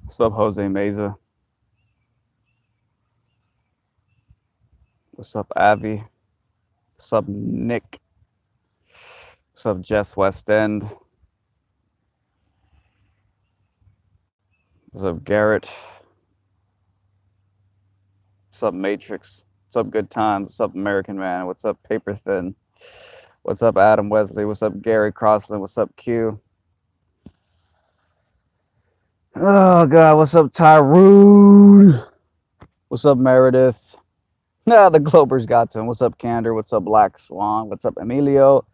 What's up, Jose Meza? What's up, Avi? What's up, Nick? What's up, Jess West End? What's up, Garrett? What's up, Matrix? What's up, Good Times? What's up, American Man? What's up, Paper Thin? What's up, Adam Wesley? What's up, Gary Crossland? What's up, Q? Oh, God. What's up, Tyrone? What's up, Meredith? Ah, the Globers got some. What's up, Candor? What's up, Black Swan? What's up, Emilio?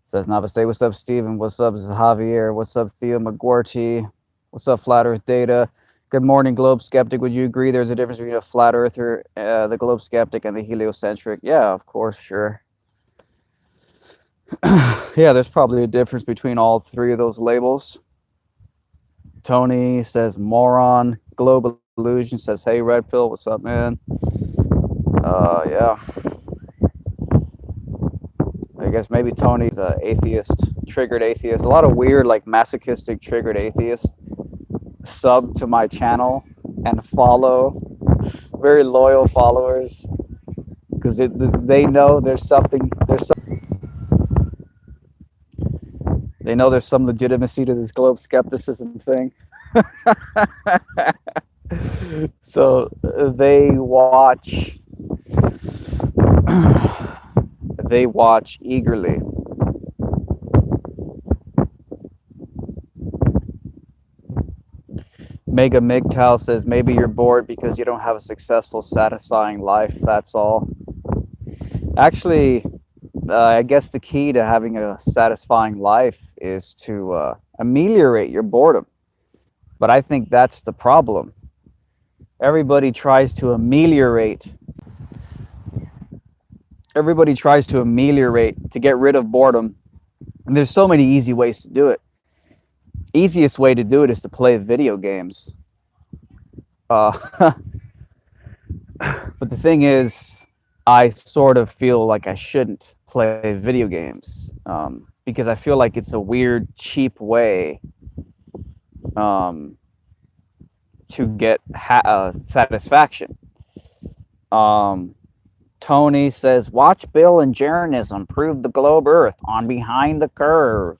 Says Navaste. What's up, Steven? What's up, Javier? What's up, Theo McGuarty? What's up, Flat Earth Data? Good morning, Globe Skeptic. Would you agree there's a difference between a flat earther, the Globe Skeptic, and the heliocentric? Yeah, of course, sure. Yeah, there's probably a difference between all three of those labels. Tony says moron. Globe Illusion says, hey, Red Pill, what's up, man? Yeah. I guess maybe Tony's an atheist, triggered atheist. A lot of weird, like masochistic triggered atheists sub to my channel and follow. Very loyal followers because they know there's something. They know there's some legitimacy to this globe skepticism thing. So they watch. They watch eagerly. Mega MGTOW says, maybe you're bored because you don't have a successful, satisfying life. That's all. Actually, I guess the key to having a satisfying life is to ameliorate your boredom. But I think that's the problem. Everybody tries to ameliorate. Everybody tries to ameliorate, to get rid of boredom. And there's so many easy ways to do it. Easiest way to do it is to play video games. But the thing is, I sort of feel like I shouldn't play video games because I feel like it's a weird, cheap way to get satisfaction. Tony says, watch Bill and Jeranism prove the globe Earth on Behind the Curve.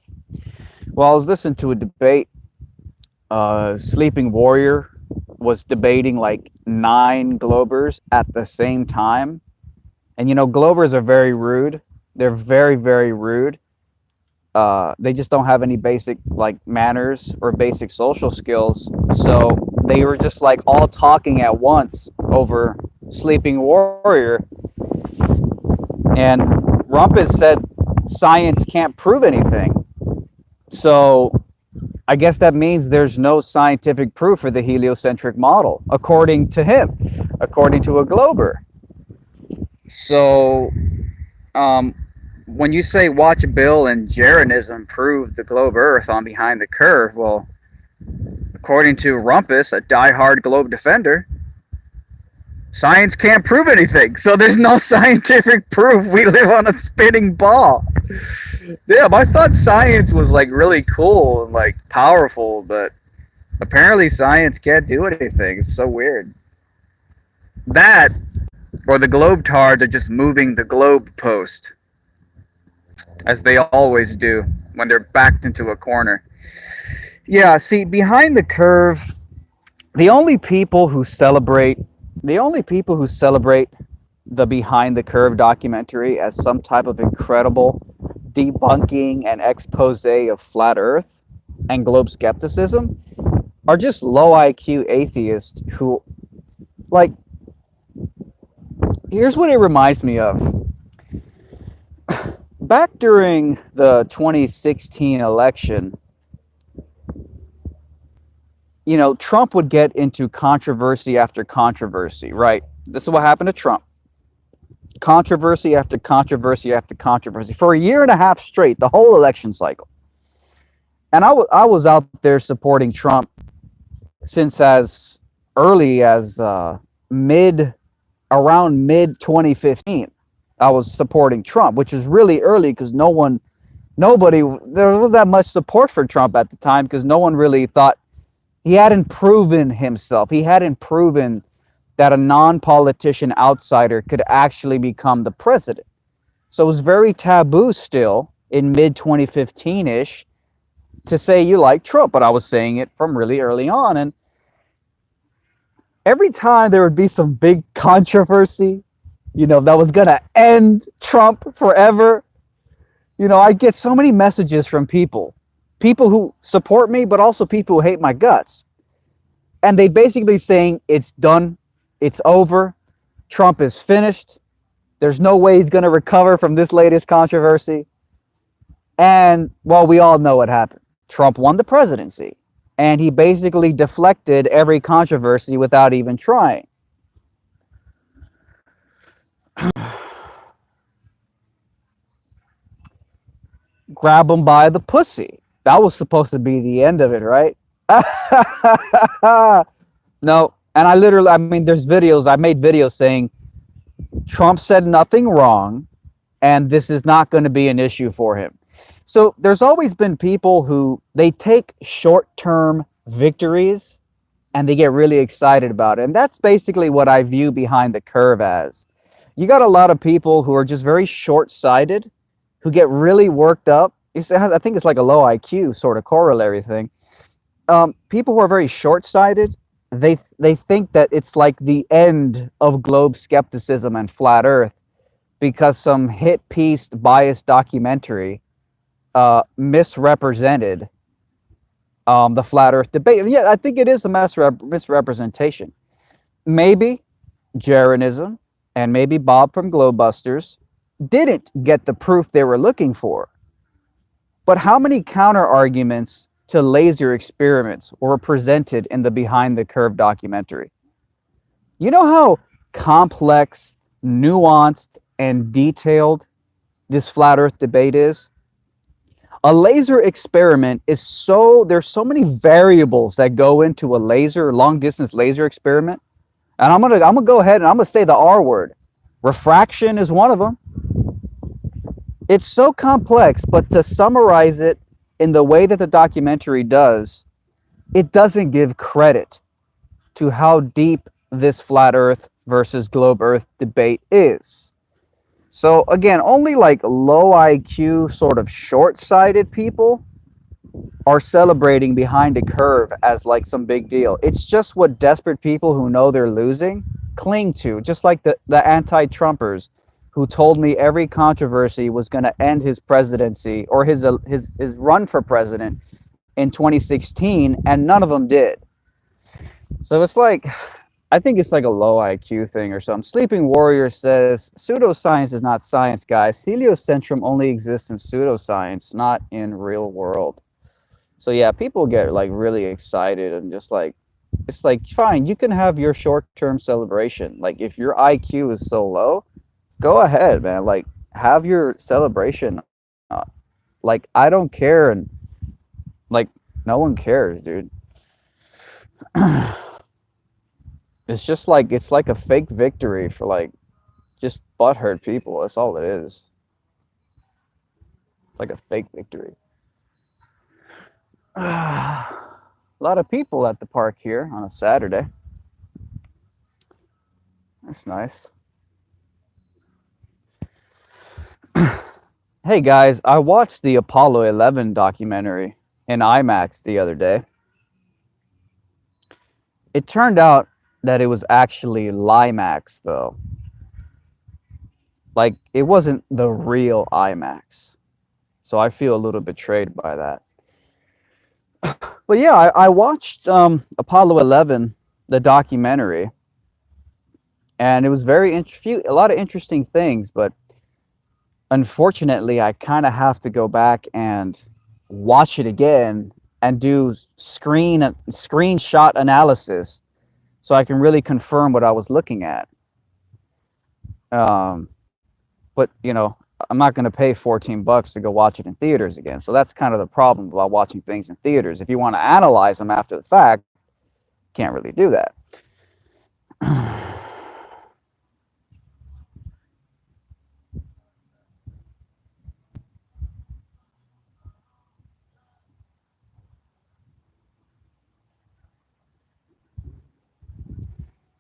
Well, I was listening to a debate. Sleeping Warrior was debating like 9 Globers at the same time. And, you know, Globers are very rude. They're very, very rude. They just don't have any basic, like, manners or basic social skills. So they were just, like, all talking at once over Sleeping Warrior. And Rumpus said science can't prove anything. So I guess that means there's no scientific proof for the heliocentric model, according to him, according to a Glober. So when you say watch Bill and Jeranism prove the globe Earth on Behind the Curve, well, according to Rumpus, a diehard globe defender, science can't prove anything. So there's no scientific proof we live on a spinning ball. Yeah, I thought science was like really cool and like powerful, but apparently science can't do anything. It's so weird. That, or the globetards are just moving the globe post, as they always do when they're backed into a corner. Yeah, see, Behind the Curve, the only people who celebrate the Behind the Curve documentary as some type of incredible debunking and expose of flat Earth and globe skepticism are just low IQ atheists who, like, here's what it reminds me of. Back during the 2016 election, you know, Trump would get into controversy after controversy, right? This is what happened to Trump. Controversy after controversy after controversy for a year and a half straight, the whole election cycle. And I was out there supporting Trump since as early as around mid 2015. I was supporting Trump, which is really early because there wasn't that much support for Trump at the time because no one really thought He hadn't proven himself. He hadn't proven that a non-politician outsider could actually become the president. So it was very taboo still in mid 2015-ish to say you like Trump, but I was saying it from really early on. And every time there would be some big controversy, that was going to end Trump forever, I'd get so many messages from people who support me, but also people who hate my guts. And they basically saying it's done, it's over, Trump is finished, there's no way he's going to recover from this latest controversy. And, well, we all know what happened. Trump won the presidency, and he basically deflected every controversy without even trying. Grab him by the pussy. That was supposed to be the end of it, right? No, and I mean, there's videos, I made videos saying Trump said nothing wrong, and this is not going to be an issue for him. So there's always been people who they take short-term victories and they get really excited about it. And that's basically what I view behind the curve as. You got a lot of people who are just very short-sighted, who get really worked up. I think it's like a low IQ sort of corollary thing. People who are very short-sighted, they think that it's like the end of globe skepticism and flat Earth because some hit piece biased documentary misrepresented the flat Earth debate. And yeah, I think it is a misrepresentation. Maybe Jeranism and maybe Bob from Globebusters didn't get the proof they were looking for. But how many counter arguments to laser experiments were presented in the Behind the Curve documentary? You know how complex, nuanced, and detailed this flat Earth debate is? A laser experiment is there's so many variables that go into a long distance laser experiment. And I'm gonna go ahead and I'm gonna say the R word. Refraction is one of them. It's so complex, but to summarize it in the way that the documentary does, it doesn't give credit to how deep this flat Earth versus globe Earth debate is. So again, only like low IQ, sort of short-sighted people are celebrating Behind the Curve as like some big deal. It's just what desperate people who know they're losing cling to, just like the anti-Trumpers who told me every controversy was going to end his presidency or his run for president in 2016, and none of them did. So it's like, I think it's like a low IQ thing or something. Sleeping Warrior says, pseudoscience is not science, guys. Heliocentrum only exists in pseudoscience, not in real world. So yeah, people get like really excited and just like, it's like, fine, you can have your short-term celebration. Like if your IQ is so low, go ahead, man. Like have your celebration. Like I don't care, and like no one cares, dude. It's just like it's like a fake victory for like just butthurt people. That's all it is. It's like a fake victory. A lot of people at the park here on a Saturday. That's nice. Hey guys, I watched the Apollo 11 documentary in IMAX the other day. It turned out that it was actually Limax, though. Like, it wasn't the real IMAX. So I feel a little betrayed by that. But yeah, I watched Apollo 11, the documentary, and it was a lot of interesting things, but unfortunately, I kind of have to go back and watch it again and do screenshot analysis so I can really confirm what I was looking at. But I'm not going to pay $14 to go watch it in theaters again. So that's kind of the problem about watching things in theaters. If you want to analyze them after the fact, can't really do that.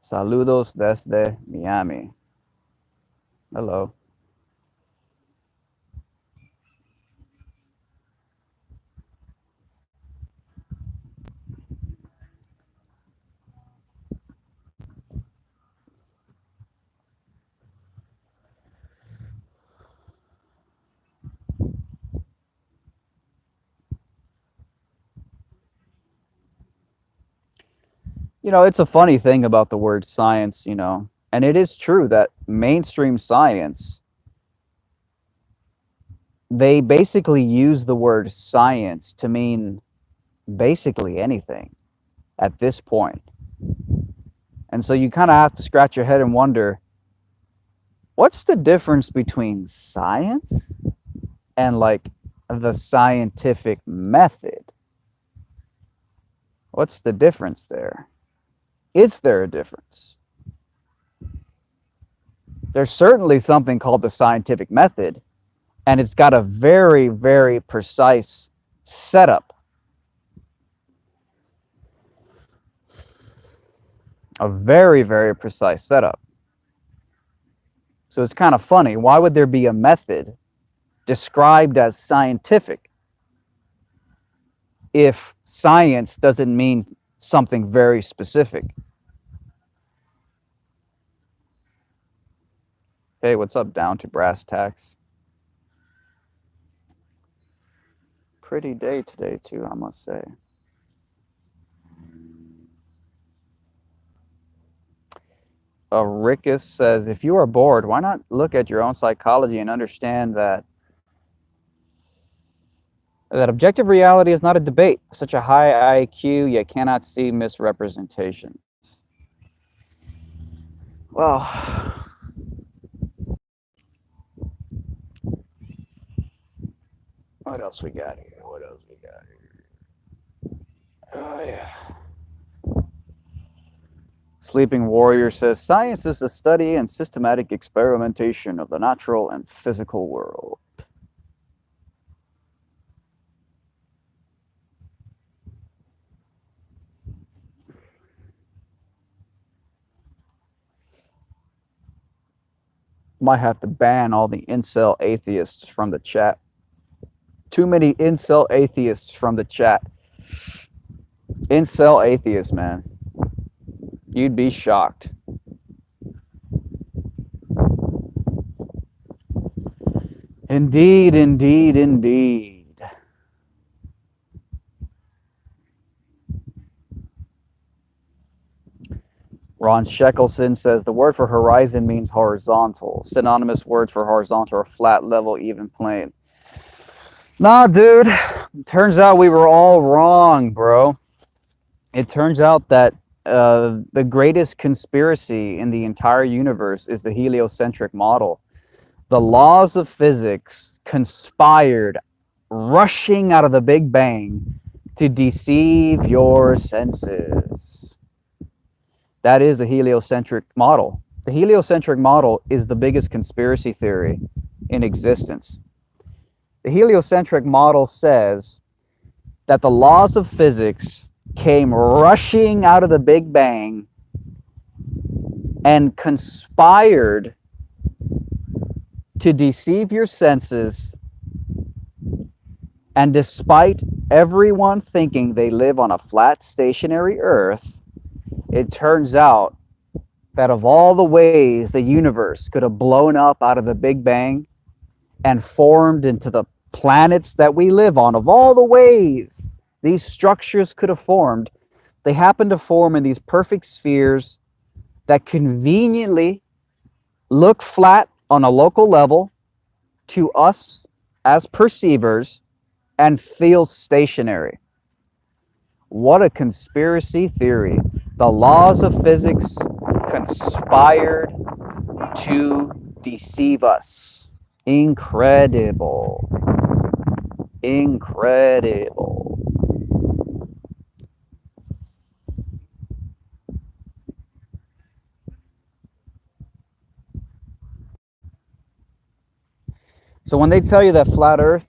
Saludos desde Miami. Hello. You know, it's a funny thing about the word science, you know, and it is true that mainstream science, they basically use the word science to mean basically anything at this point. And so you kind of have to scratch your head and wonder, what's the difference between science and like the scientific method? What's the difference there? Is there a difference? There's certainly something called the scientific method, and it's got a very, very precise setup. A very, very precise setup. So it's kind of funny. Why would there be a method described as scientific if science doesn't mean something very specific? Hey, what's up, Down to Brass Tacks? Pretty day today, too, I must say. Rickus says, if you are bored, why not look at your own psychology and understand that objective reality is not a debate. Such a high IQ, you cannot see misrepresentations. Well, what else we got here? Oh, yeah. Sleeping Warrior says, science is the study and systematic experimentation of the natural and physical world. Might have to ban all the incel atheists from the chat. Too many incel atheists from the chat. Incel atheists, man. You'd be shocked. Indeed, indeed, indeed. Ron Sheckelson says the word for horizon means horizontal. Synonymous words for horizontal are flat, level, even, plane. Nah, dude. Turns out we were all wrong, bro. It turns out that the greatest conspiracy in the entire universe is the heliocentric model. The laws of physics conspired, rushing out of the Big Bang to deceive your senses. That is the heliocentric model. The heliocentric model is the biggest conspiracy theory in existence. The heliocentric model says that the laws of physics came rushing out of the Big Bang and conspired to deceive your senses. And despite everyone thinking they live on a flat, stationary Earth, it turns out that of all the ways the universe could have blown up out of the Big Bang and formed into the planets that we live on, of all the ways these structures could have formed, they happen to form in these perfect spheres that conveniently look flat on a local level to us as perceivers and feel stationary. What a conspiracy theory. The laws of physics conspired to deceive us. Incredible. Incredible. So when they tell you that flat Earth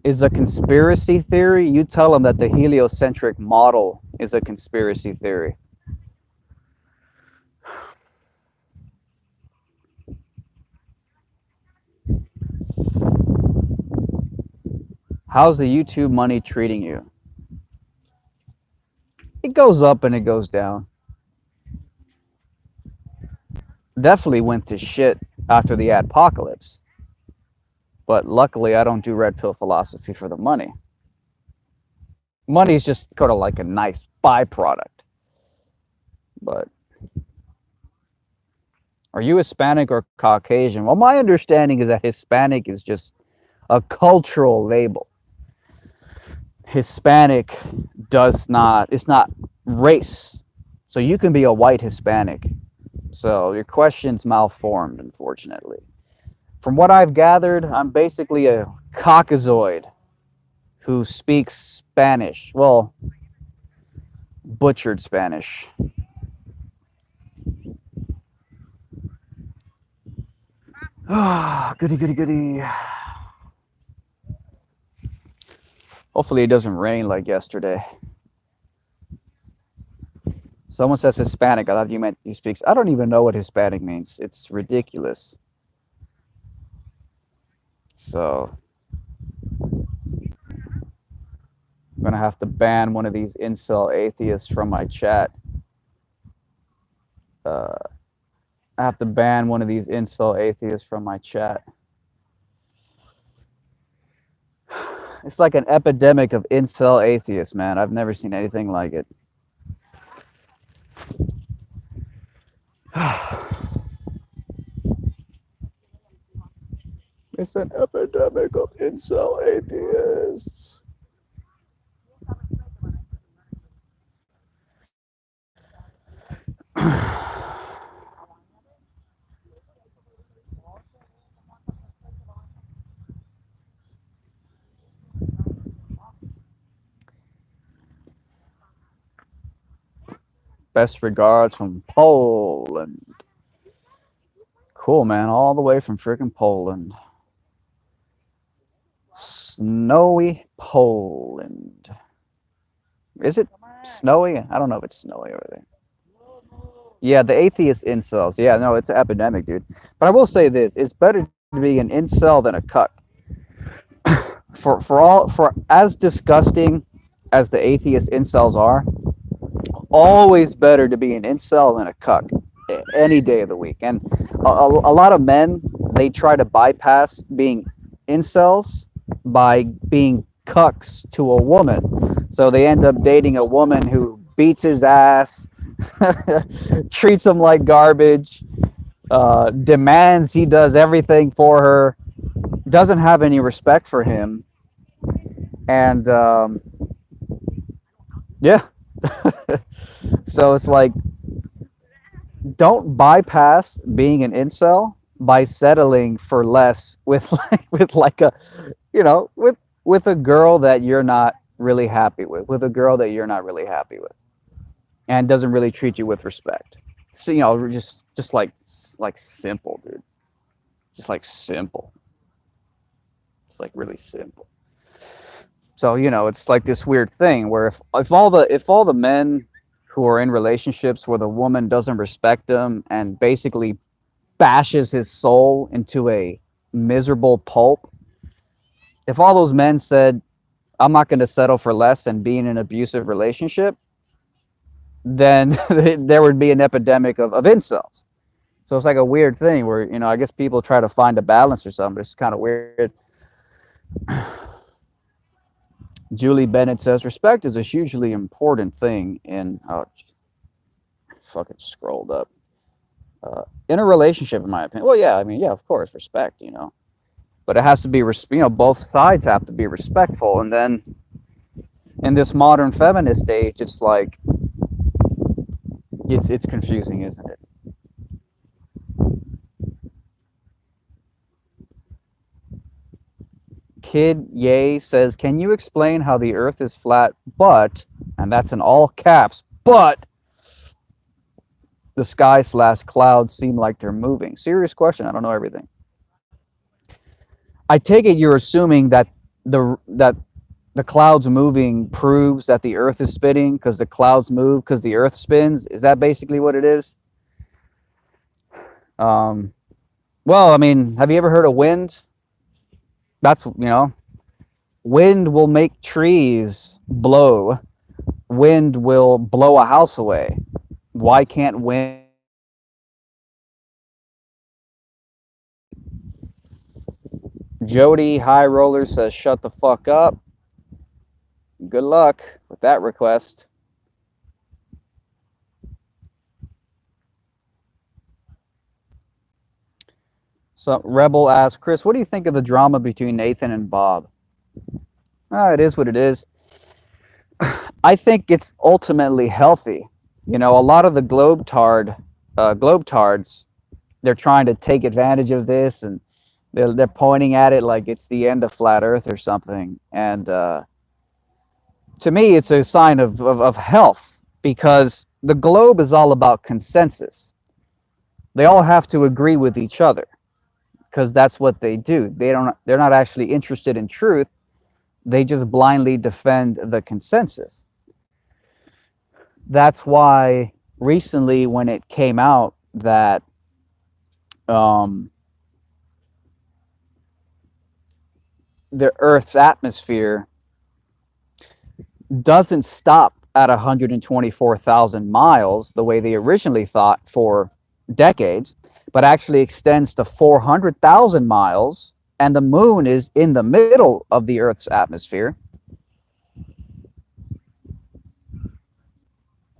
is a conspiracy theory, you tell them that the heliocentric model is a conspiracy theory. How's the YouTube money treating you? It goes up and it goes down. Definitely went to shit after the adpocalypse. But luckily, I don't do red pill philosophy for the money. Money is just kind of like a nice byproduct. But are you Hispanic or Caucasian? Well, my understanding is that Hispanic is just a cultural label. Hispanic it's not race. So you can be a white Hispanic. So your question's malformed, unfortunately. From what I've gathered, I'm basically a Caucasoid who speaks Spanish. Well, butchered Spanish. Ah, goody, goody, goody. Hopefully it doesn't rain like yesterday. Someone says Hispanic. I thought you meant he speaks. I don't even know what Hispanic means. It's ridiculous. So I'm gonna have to ban one of these incel atheists from my chat. I have to ban one of these incel atheists from my chat. It's like an epidemic of incel atheists, man. I've never seen anything like it. It's an epidemic of incel atheists. Best regards from Poland. Cool, man. All the way from freaking Poland. Snowy Poland. Is it snowy? I don't know if it's snowy over there. Yeah, the atheist incels. Yeah, no, it's an epidemic, dude. But I will say this: it's better to be an incel than a cuck. For as disgusting as the atheist incels are, always better to be an incel than a cuck any day of the week. And a lot of men, they try to bypass being incels by being cucks to a woman. So they end up dating a woman who beats his ass, treats him like garbage, demands he does everything for her, doesn't have any respect for him. And yeah. So it's like, don't bypass being an incel by settling for less with like a, you know, with a girl that you're not really happy with a girl that you're not really happy with, and doesn't really treat you with respect. So, you know, just like simple, dude. Just like simple. It's like really simple. So, you know, it's like this weird thing where if all the men who are in relationships where the woman doesn't respect him and basically bashes his soul into a miserable pulp, if all those men said, I'm not going to settle for less and be in an abusive relationship, then there would be an epidemic of incels. So it's like a weird thing where, you know, I guess people try to find a balance or something, but it's kind of weird. Julie Bennett says, respect is a hugely important thing in, oh, fucking scrolled up. In a relationship, in my opinion. Well, yeah, I mean, yeah, of course, respect, you know. But it has to be, you know, both sides have to be respectful. And then in this modern feminist age, it's like, it's confusing, isn't it? Kid Yay says, can you explain how the earth is flat, but, and that's in all caps, but the sky/clouds seem like they're moving? Serious question. I don't know everything. I take it you're assuming that the clouds moving proves that the earth is spinning because the clouds move because the earth spins. Is that basically what it is? Well, I mean, have you ever heard of wind? That's, you know, Wind will make trees blow. Wind will blow a house away. Why can't wind? Jody High Roller says, shut the fuck up. Good luck with that request. So Rebel asks, Chris, what do you think of the drama between Nathan and Bob? It is what it is. I think it's ultimately healthy. You know, a lot of the globetards, they're trying to take advantage of this, and they're pointing at it like it's the end of flat Earth or something. And to me, it's a sign of health, because the globe is all about consensus. They all have to agree with each other, because that's what they do. They're not actually interested in truth. They just blindly defend the consensus. That's why recently, when it came out that the Earth's atmosphere doesn't stop at 124,000 miles the way they originally thought for decades, but actually extends to 400,000 miles, and the moon is in the middle of the Earth's atmosphere.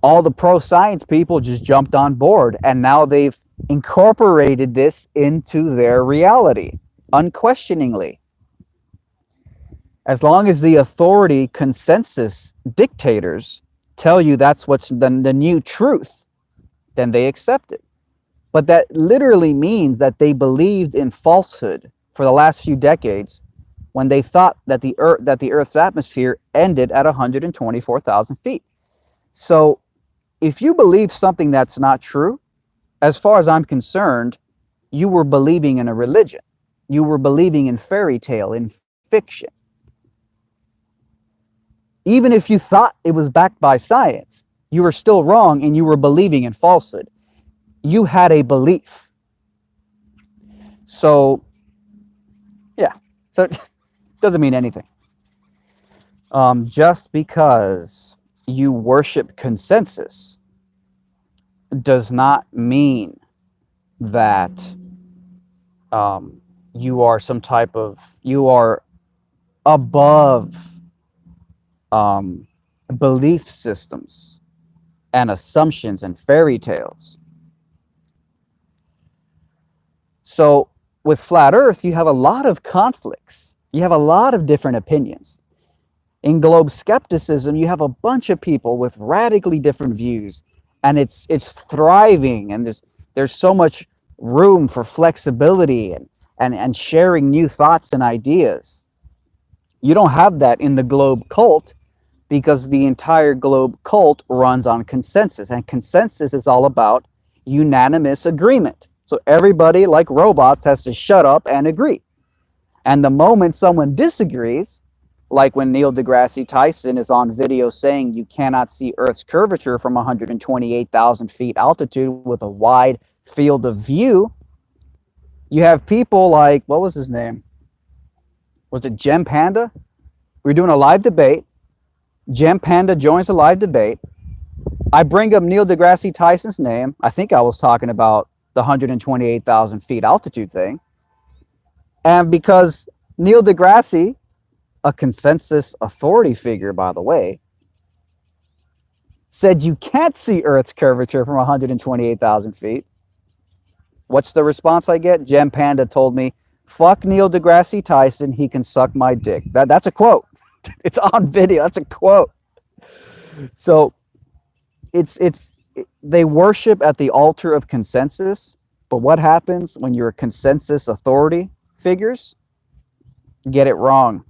All the pro-science people just jumped on board, and now they've incorporated this into their reality, unquestioningly. As long as the authority consensus dictators tell you that's what's the new truth, then they accept it. But that literally means that they believed in falsehood for the last few decades, when they thought that the Earth's atmosphere ended at 124,000 feet. So if you believe something that's not true, as far as I'm concerned, you were believing in a religion. You were believing in fairy tale, in fiction. Even if you thought it was backed by science, you were still wrong, and you were believing in falsehood. You had a belief. So, yeah. So it doesn't mean anything. Just because you worship consensus does not mean that you are you are above belief systems and assumptions and fairy tales. So with flat Earth, you have a lot of conflicts. You have a lot of different opinions. In globe skepticism, you have a bunch of people with radically different views, and it's thriving, and there's so much room for flexibility and sharing new thoughts and ideas. You don't have that in the globe cult, because the entire globe cult runs on consensus, and consensus is all about unanimous agreement. So everybody, like robots, has to shut up and agree. And the moment someone disagrees, like when Neil deGrasse Tyson is on video saying you cannot see Earth's curvature from 128,000 feet altitude with a wide field of view, you have people like, what was his name? Was it Gem Panda? We're doing a live debate. Gem Panda joins the live debate. I bring up Neil deGrasse Tyson's name. I think I was talking about the 128,000 feet altitude thing. And because Neil deGrasse, a consensus authority figure, by the way, said you can't see Earth's curvature from 128,000 feet, what's the response I get? Gem Panda told me, fuck Neil deGrasse Tyson, he can suck my dick. That's a quote. It's on video. That's a quote. So they worship at the altar of consensus, but what happens when you're consensus authority figures? Get it wrong.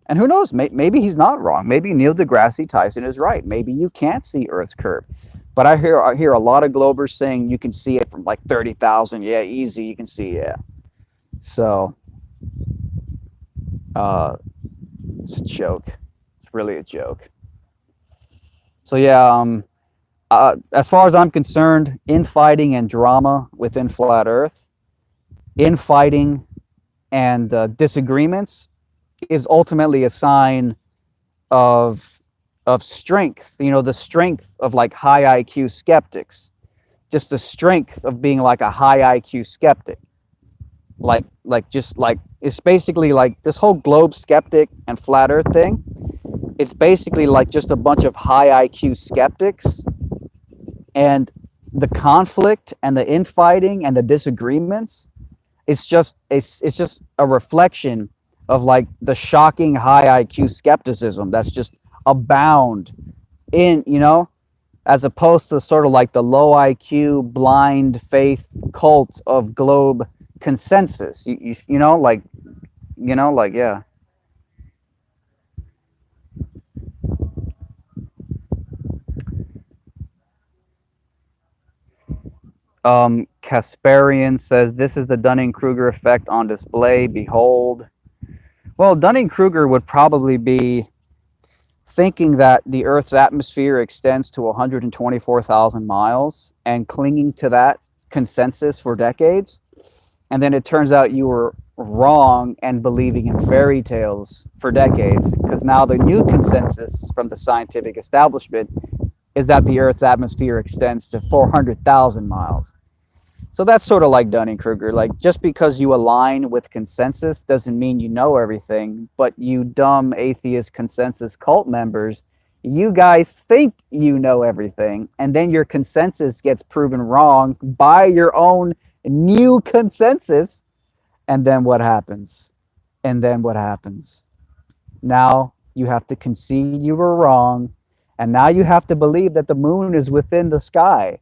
And who knows, maybe he's not wrong. Maybe Neil deGrasse Tyson is right. Maybe you can't see Earth's curve. But I hear a lot of globers saying you can see it from like 30,000. Yeah, easy, you can see, yeah. So it's a joke. It's really a joke. So yeah, as far as I'm concerned, infighting and drama within flat Earth, infighting and disagreements is ultimately a sign of strength. You know, the strength of like high IQ skeptics, just the strength of being like a high IQ skeptic. Just like it's basically like this whole globe skeptic and flat earth thing. It's basically like just a bunch of high IQ skeptics, and the conflict and the infighting and the disagreements, it's just a reflection of like the shocking high IQ skepticism that's just abound in, you know, as opposed to sort of like the low IQ blind faith cult of globe consensus. You know, like, yeah. Kasparian says this is the Dunning-Kruger effect on display. Behold. Well, Dunning-Kruger would probably be thinking that the Earth's atmosphere extends to 124,000 miles and clinging to that consensus for decades. And then it turns out you were wrong and believing in fairy tales for decades, because now the new consensus from the scientific establishment is that the Earth's atmosphere extends to 400,000 miles. So that's sort of like Dunning-Kruger. Like, just because you align with consensus doesn't mean you know everything, but you dumb atheist consensus cult members, you guys think you know everything, and then your consensus gets proven wrong by your own new consensus. And then what happens? And then what happens? Now you have to concede you were wrong, and now you have to believe that the moon is within the sky.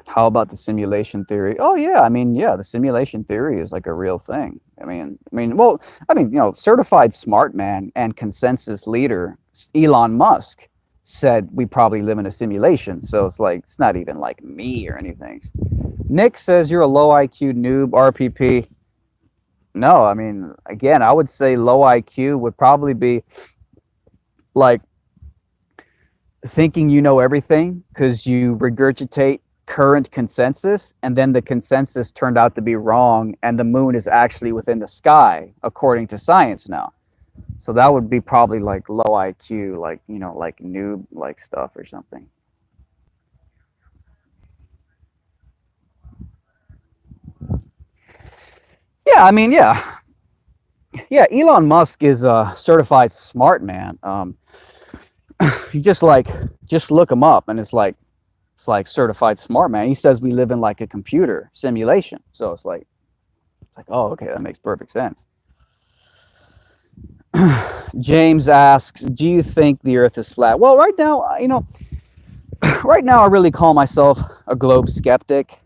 How about the simulation theory? Oh yeah, I mean, yeah, the simulation theory is like a real thing. You know, certified smart man and consensus leader Elon Musk said we probably live in a simulation. So it's like, it's not even like me or anything. Nick says you're a low IQ noob, RPP. No, I mean, again, I would say low IQ would probably be like thinking you know everything because you regurgitate current consensus, and then the consensus turned out to be wrong, and the moon is actually within the sky according to science now. So that would be probably like low IQ, like, you know, like noob like stuff or something. Yeah, I mean, yeah. Elon Musk is a certified smart man. You just look him up, and it's like certified smart man. He says we live in like a computer simulation. So it's like, oh, okay, that makes perfect sense. James asks, do you think the Earth is flat? Well, right now, you know, right now I really call myself a globe skeptic,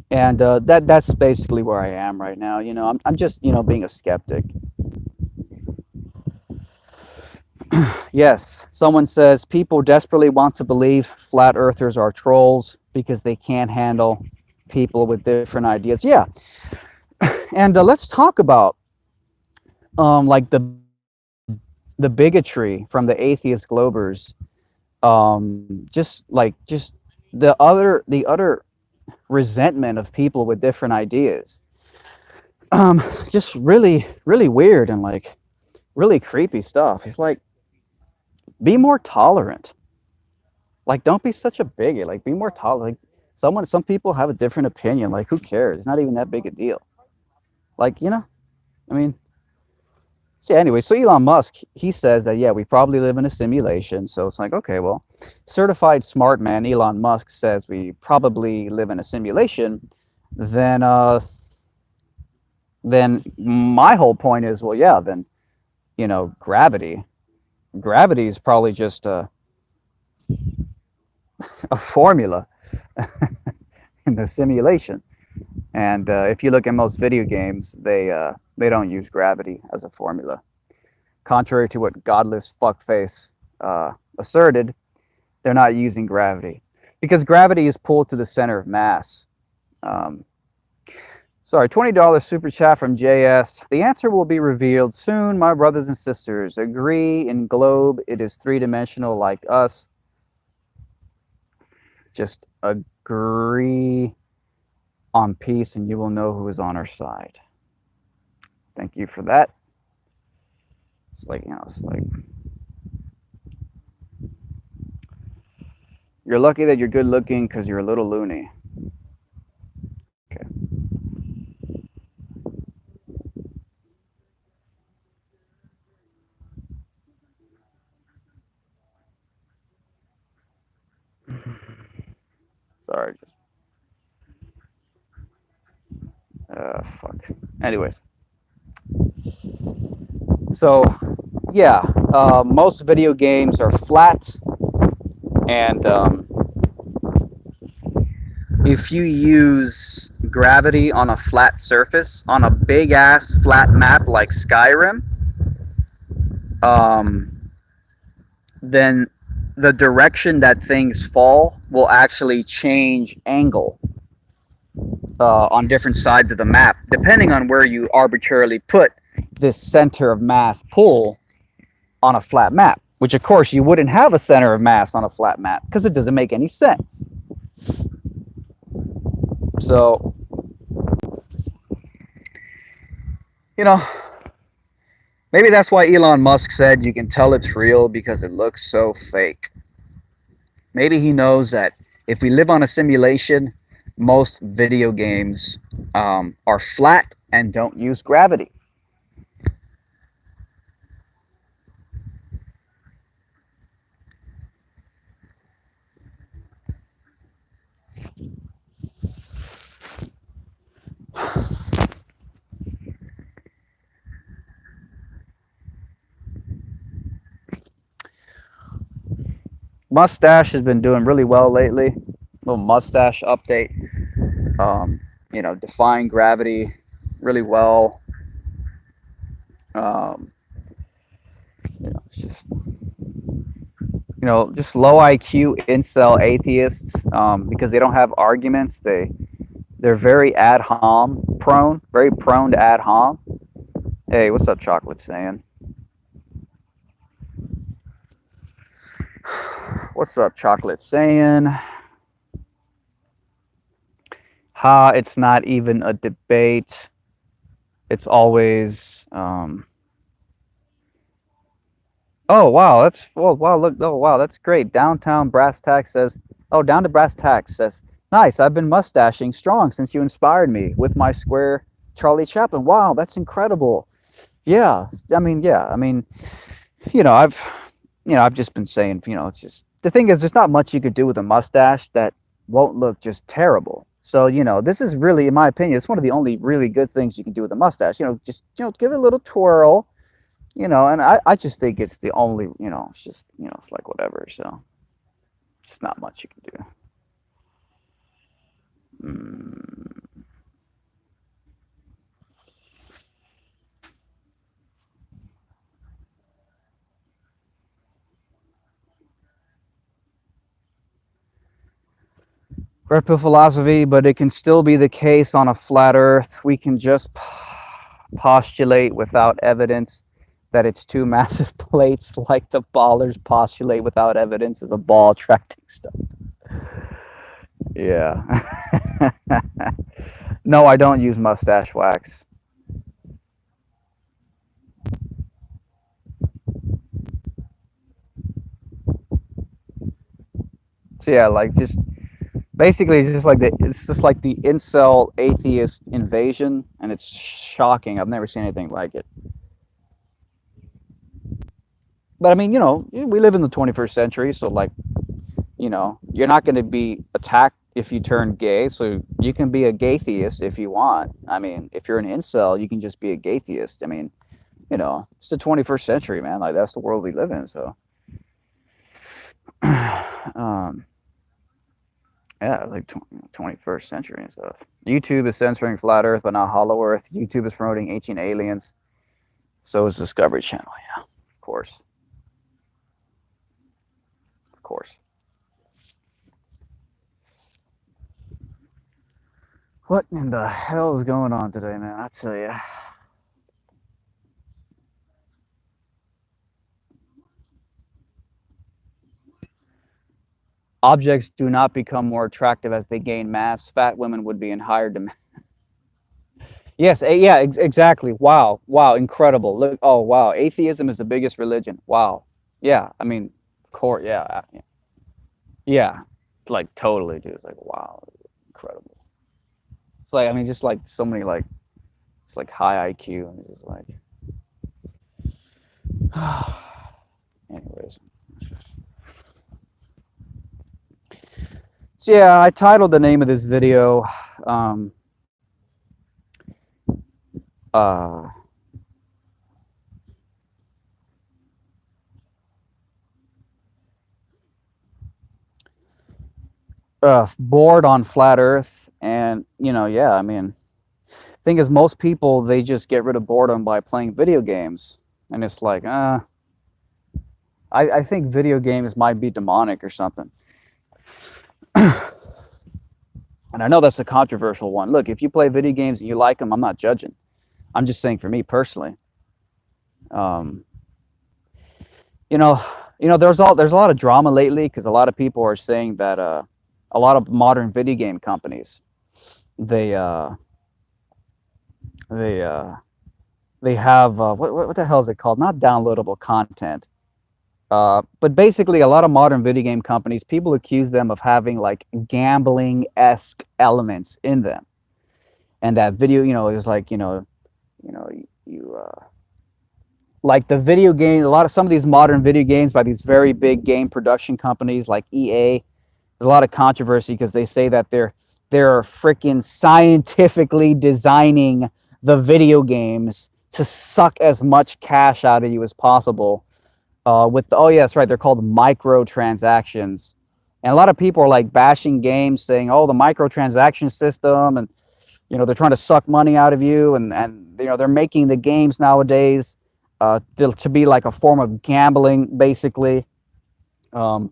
and that's basically where I am right now. You know, I'm just, you know, being a skeptic. Yes, someone says people desperately want to believe flat earthers are trolls because they can't handle people with different ideas. Yeah, and let's talk about like the bigotry from the atheist globers. Just the utter resentment of people with different ideas. Just really weird and like really creepy stuff. It's like, be more tolerant. Like, don't be such a bigot. Like, be more tolerant. Like, some people have a different opinion. Like, who cares? It's not even that big a deal. Like, you know, I mean, so yeah, anyway, so Elon Musk, he says that, yeah, we probably live in a simulation. So it's like, okay, well, certified smart man Elon Musk says we probably live in a simulation. Then my whole point is, well, yeah, then, you know, gravity is probably just a formula in the simulation. And if you look at most video games, they don't use gravity as a formula, contrary to what godless fuckface asserted. They're not using gravity because gravity is pulled to the center of mass. Sorry, $20 super chat from JS. The answer will be revealed soon, my brothers and sisters. Agree in globe, it is three-dimensional like us. Just agree on peace and you will know who is on our side. Thank you for that. It's like, it's like you're lucky that you're good looking because you're a little loony. Okay. Sorry, just fuck. Anyways, so yeah, most video games are flat, and if you use gravity on a flat surface on a big ass flat map like Skyrim, then the direction that things fall will actually change angle on different sides of the map, depending on where you arbitrarily put this center of mass pull on a flat map. Which, of course, you wouldn't have a center of mass on a flat map because it doesn't make any sense. So, maybe that's why Elon Musk said you can tell it's real because it looks so fake. Maybe he knows that if we live on a simulation, most video games are flat and don't use gravity. Mustache has been doing really well lately. Little mustache update. Defying gravity really well. It's just just low IQ incel atheists because they don't have arguments. They're very ad hom prone, very prone to ad hom. Hey, what's up, Chocolate saying? What's up, Chocolate saying? It's not even a debate. It's always oh wow, that's great. Downtown Brass Tack says, oh, Down to Brass Tack says, nice, I've been mustaching strong since you inspired me with my square Charlie Chaplin. Wow, that's incredible. Yeah, I've just been saying, it's just the thing is there's not much you could do with a mustache that won't look just terrible. So, this is really, in my opinion, it's one of the only really good things you can do with a mustache. Just give it a little twirl, and I just think it's the only, it's just, it's like whatever. So, just not much you can do. Red pill philosophy, but it can still be the case on a flat Earth. We can just postulate without evidence that it's two massive plates, like the ballers postulate without evidence as a ball attracting stuff. Yeah. No, I don't use mustache wax. So yeah, like just basically it's just like the incel atheist invasion, and it's shocking. I've never seen anything like it. But I mean, we live in the 21st century, so like, you're not going to be attacked if you turn gay, so you can be a gaytheist if you want. I mean, if you're an incel, you can just be a gaytheist. I mean, it's the 21st century, man. Like that's the world we live in. So, yeah, like 21st century and stuff. YouTube is censoring flat Earth, but not Hollow Earth. YouTube is promoting ancient aliens. So is Discovery Channel. Yeah, of course. Of course. What in the hell is going on today, man? I tell you. Objects do not become more attractive as they gain mass. Fat women would be in higher demand. Yes, yeah, exactly. Wow, wow, incredible. Look, oh wow, atheism is the biggest religion. Wow, yeah. I mean, of course, yeah, yeah. Like totally, dude. It's like wow, incredible. It's like I mean, just like so many like it's like high IQ and it's just like. Anyways, so yeah, I titled the name of this video. Um, uh, Bored on flat Earth, and yeah, I mean, thing is, most people they just get rid of boredom by playing video games, and it's like, I think video games might be demonic or something. And I know that's a controversial one. Look, if you play video games and you like them, I'm not judging. I'm just saying for me personally, um, you know, there's a lot of drama lately because a lot of people are saying that a lot of modern video game companies, they they have what the hell is it called? Not downloadable content. But basically, a lot of modern video game companies, people accuse them of having like gambling-esque elements in them, and that video, is like, you like the video game. Some of these modern video games by these very big game production companies like EA. There's a lot of controversy because they say that they're freaking scientifically designing the video games to suck as much cash out of you as possible. Oh yeah, that's right. They're called microtransactions, and a lot of people are like bashing games, saying, "Oh, the microtransaction system," and they're trying to suck money out of you, and they're making the games nowadays to be like a form of gambling, basically. Where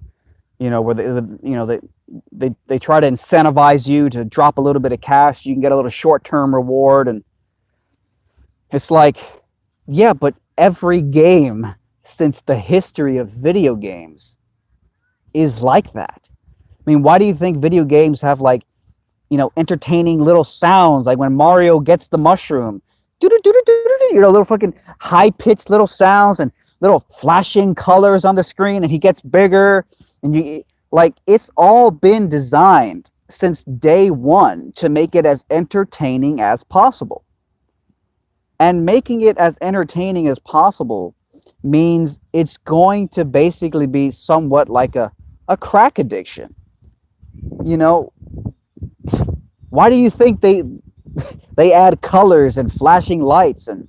they try to incentivize you to drop a little bit of cash, you can get a little short-term reward, and it's like, yeah, but every game since the history of video games is like that. I mean, why do you think video games have like, entertaining little sounds, like when Mario gets the mushroom, little fucking high-pitched little sounds and little flashing colors on the screen, and he gets bigger, and it's all been designed since day one to make it as entertaining as possible. And making it as entertaining as possible means it's going to basically be somewhat like a crack addiction. Why do you think they add colors and flashing lights? And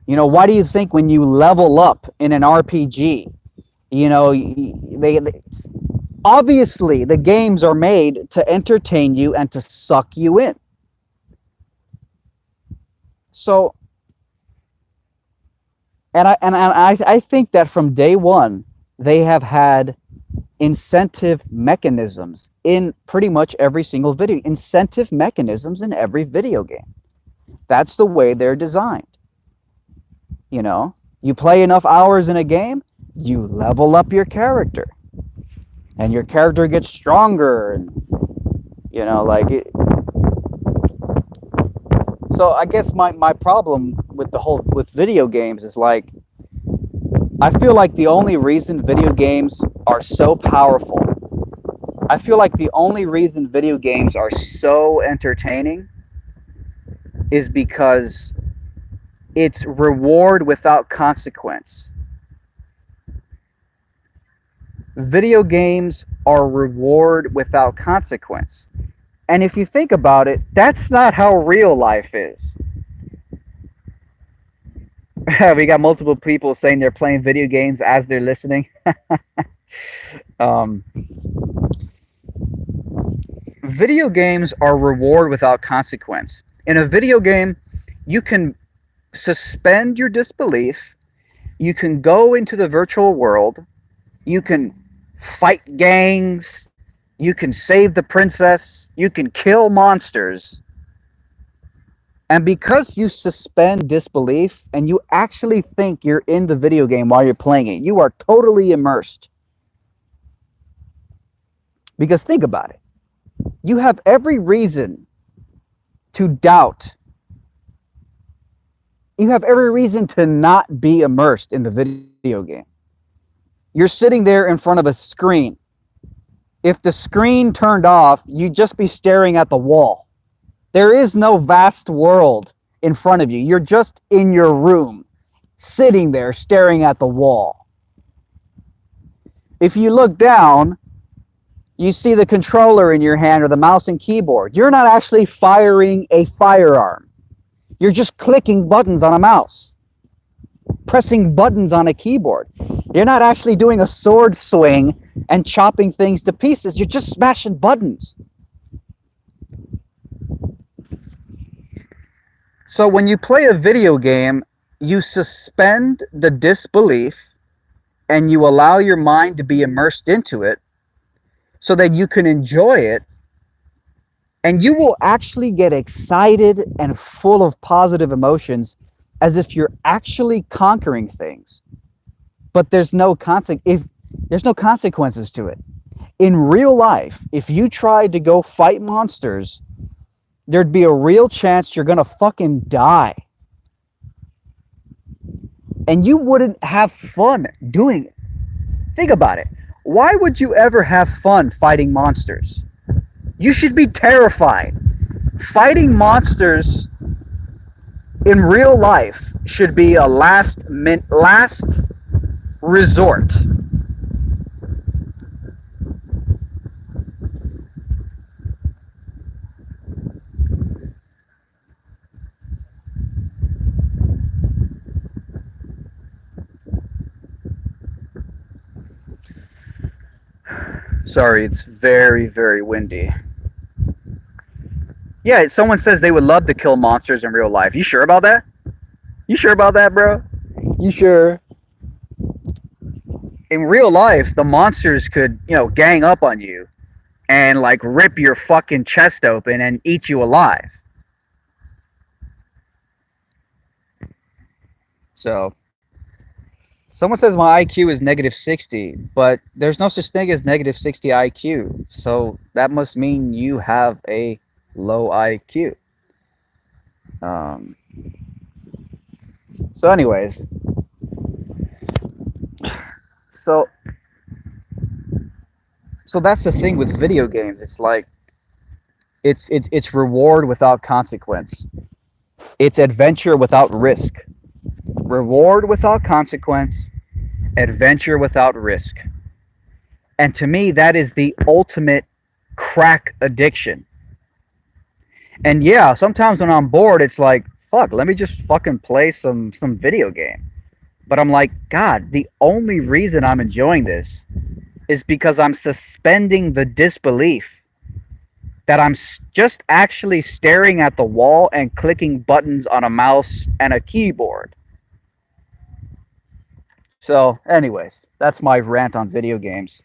why do you think when you level up in an RPG, they obviously the games are made to entertain you and to suck you in. So And I think that from day one, they have had incentive mechanisms in pretty much every single video. Incentive mechanisms in every video game. That's the way they're designed. You play enough hours in a game, you level up your character. And your character gets stronger. And, So I guess my problem with video games is like, I feel like the only reason video games are so powerful, I feel like the only reason video games are so entertaining is because it's reward without consequence. Video games are reward without consequence. And if you think about it, that's not how real life is. We got multiple people saying they're playing video games as they're listening. Video games are reward without consequence. In a video game, you can suspend your disbelief. You can go into the virtual world. You can fight gangs. You can save the princess. You can kill monsters. And because you suspend disbelief and you actually think you're in the video game while you're playing it, you are totally immersed. Because think about it. You have every reason to doubt. You have every reason to not be immersed in the video game. You're sitting there in front of a screen. If the screen turned off, you'd just be staring at the wall. There is no vast world in front of you. You're just in your room, sitting there staring at the wall. If you look down, you see the controller in your hand or the mouse and keyboard. You're not actually firing a firearm. You're just clicking buttons on a mouse, pressing buttons on a keyboard. You're not actually doing a sword swing and chopping things to pieces. You're just smashing buttons. So when you play a video game, you suspend the disbelief and you allow your mind to be immersed into it so that you can enjoy it, and you will actually get excited and full of positive emotions as if you're actually conquering things. But there's no consequences to it. In real life, if you tried to go fight monsters, there'd be a real chance you're gonna fucking die. And you wouldn't have fun doing it. Think about it. Why would you ever have fun fighting monsters? You should be terrified. Fighting monsters in real life should be a last resort. Sorry, it's very, very windy. Yeah, someone says they would love to kill monsters in real life. You sure about that? You sure about that, bro? You sure? In real life, the monsters could, gang up on you and like rip your fucking chest open and eat you alive. So, someone says my IQ is negative 60, but there's no such thing as negative 60 IQ. So that must mean you have a low IQ. So anyways, so that's the thing with video games. It's like it's reward without consequence. It's adventure without risk. Reward without consequence, adventure without risk. And to me, that is the ultimate crack addiction. And yeah, sometimes when I'm bored, it's like, fuck, let me just fucking play some video game. But I'm like, God, the only reason I'm enjoying this is because I'm suspending the disbelief that I'm just actually staring at the wall and clicking buttons on a mouse and a keyboard. So, anyways, that's my rant on video games.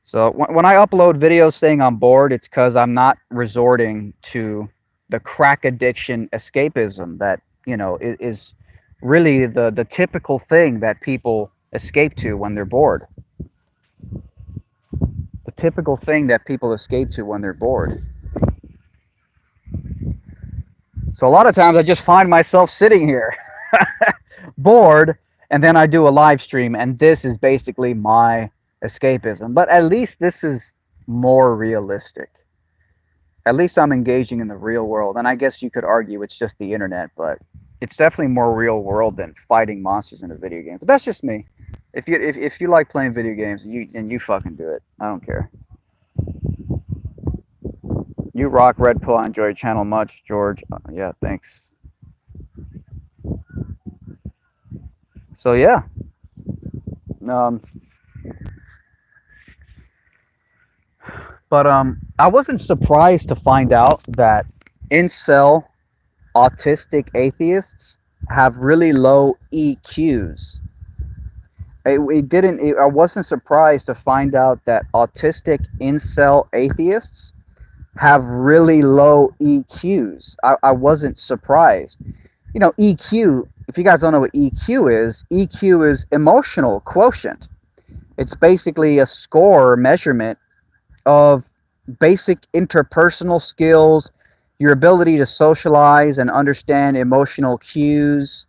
So, when I upload videos saying I'm bored, it's because I'm not resorting to the crack addiction escapism that, is really the typical thing that people escape to when they're bored. The typical thing that people escape to when they're bored. So, a lot of times I just find myself sitting here bored. And then I do a live stream, and this is basically my escapism. But at least this is more realistic. At least I'm engaging in the real world. And I guess you could argue it's just the internet, but it's definitely more real world than fighting monsters in a video game. But that's just me. If you like playing video games, you fucking do it. I don't care. You rock, Red Pill. I enjoy your channel much, George. Yeah, thanks. So yeah, but I wasn't surprised to find out that incel autistic atheists have really low EQs. I wasn't surprised to find out that autistic incel atheists have really low EQs. I wasn't surprised. EQ. If you guys don't know what EQ is emotional quotient. It's basically a score measurement of basic interpersonal skills, your ability to socialize and understand emotional cues.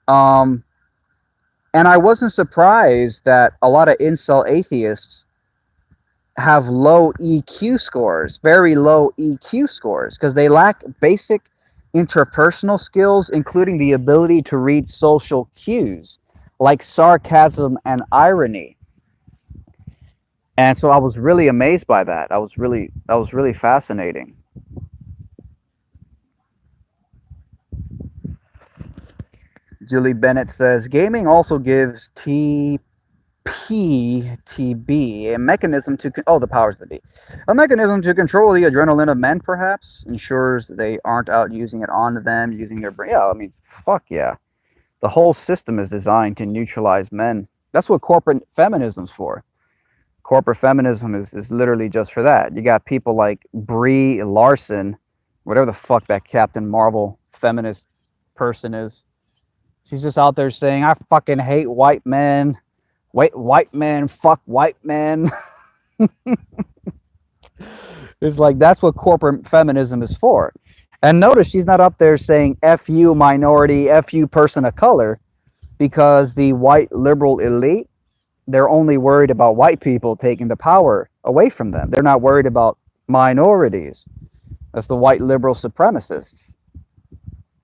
Um, and I wasn't surprised that a lot of incel atheists have low EQ scores, very low EQ scores, because they lack basic interpersonal skills, including the ability to read social cues like sarcasm and irony. And so I was really amazed by that. That was really fascinating. Julie Bennett says gaming also gives PTB, a mechanism to the powers that be, a mechanism to control the adrenaline of men. Perhaps ensures they aren't out using it on them, using their brain. Yeah, I mean, fuck yeah. The whole system is designed to neutralize men. That's what corporate feminism's for. Corporate feminism is literally just for that. You got people like Brie Larson, whatever the fuck that Captain Marvel feminist person is. She's just out there saying, "I fucking hate white men. White men, fuck white men." It's like that's what corporate feminism is for. And notice she's not up there saying "F you minority, F you person of color," because the white liberal elite, they're only worried about white people taking the power away from them. They're not worried about minorities. That's the white liberal supremacists.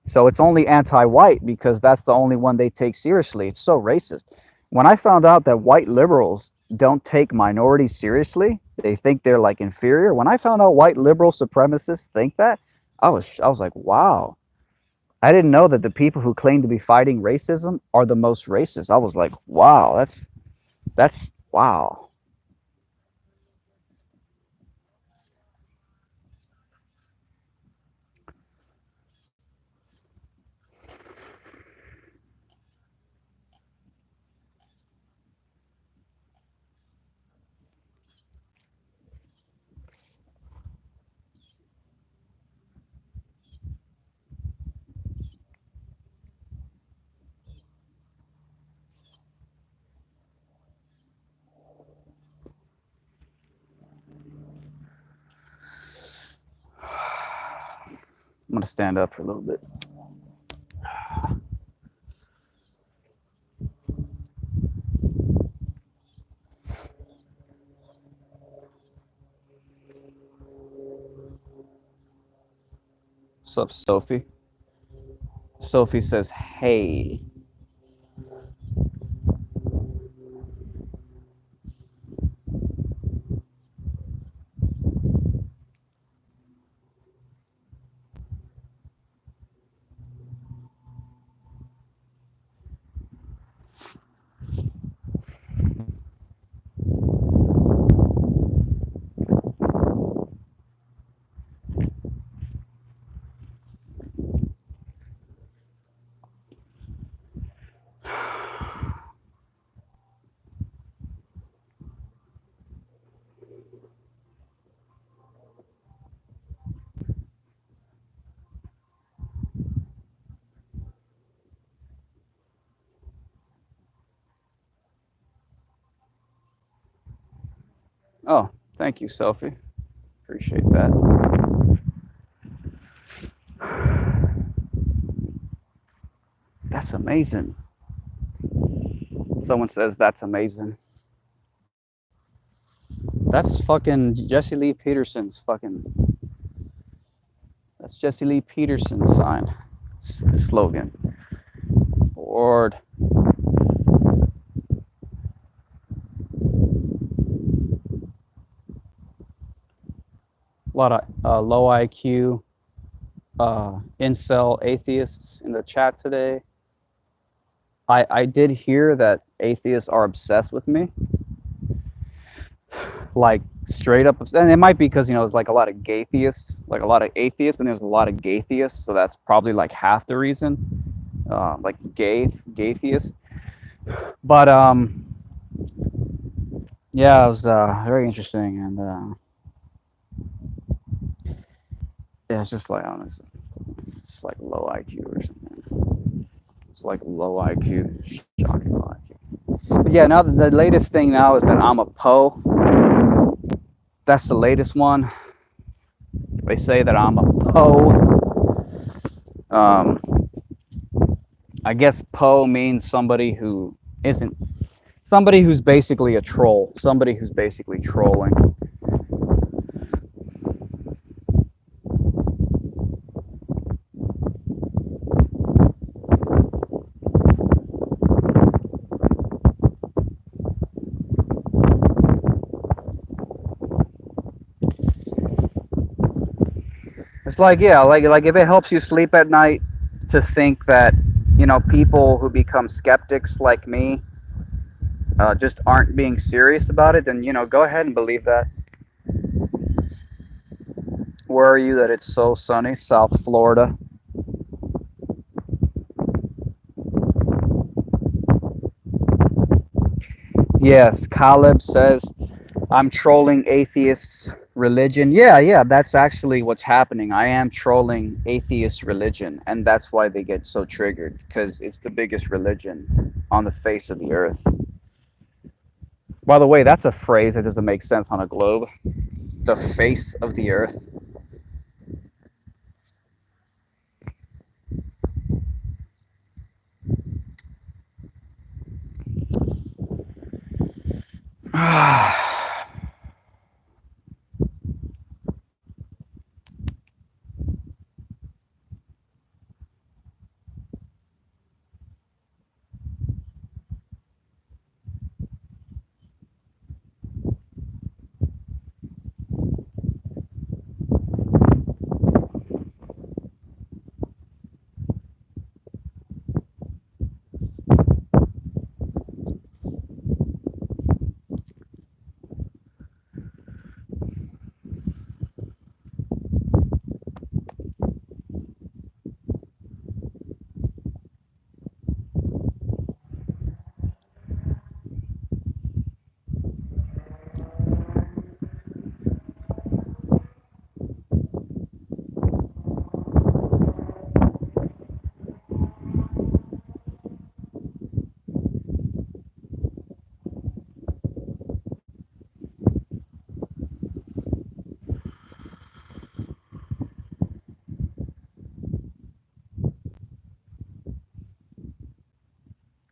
So it's only anti-white because that's the only one they take seriously. It's so racist. When I found out that white liberals don't take minorities seriously, they think they're like inferior. When I found out white liberal supremacists think that, I was like, wow. I didn't know that the people who claim to be fighting racism are the most racist. I was like, wow, that's wow. I'm gonna stand up for a little bit. What's up, Sophie? Sophie says, hey. Oh, thank you, Sophie. Appreciate that. That's amazing. Someone says that's amazing. That's fucking Jesse Lee Peterson's fucking. That's Jesse Lee Peterson's sign, slogan. Lord. A lot of low IQ incel atheists in the chat today. I did hear that atheists are obsessed with me, like straight up, and it might be because it's like a lot of gay theists, like a lot of atheists, but there's a lot of gay theists, so that's probably like half the reason, like gay theists. But yeah, it was very interesting, and yeah, it's just like I don't know, it's just like low IQ or something. It's like low IQ, shocking low IQ. But yeah, now the latest thing now is that I'm a Poe. That's the latest one. They say that I'm a Poe. Um, I guess Poe means somebody who isn't, somebody who's basically a troll, somebody who's basically trolling. It's like, yeah, like if it helps you sleep at night to think that, people who become skeptics like me just aren't being serious about it, then, go ahead and believe that. Where are you that it's so sunny? South Florida. Yes, Caleb says I'm trolling atheists' religion. Yeah, yeah, that's actually what's happening. I am trolling atheist religion, and that's why they get so triggered, because it's the biggest religion on the face of the earth. By the way, that's a phrase that doesn't make sense on a globe. The face of the earth.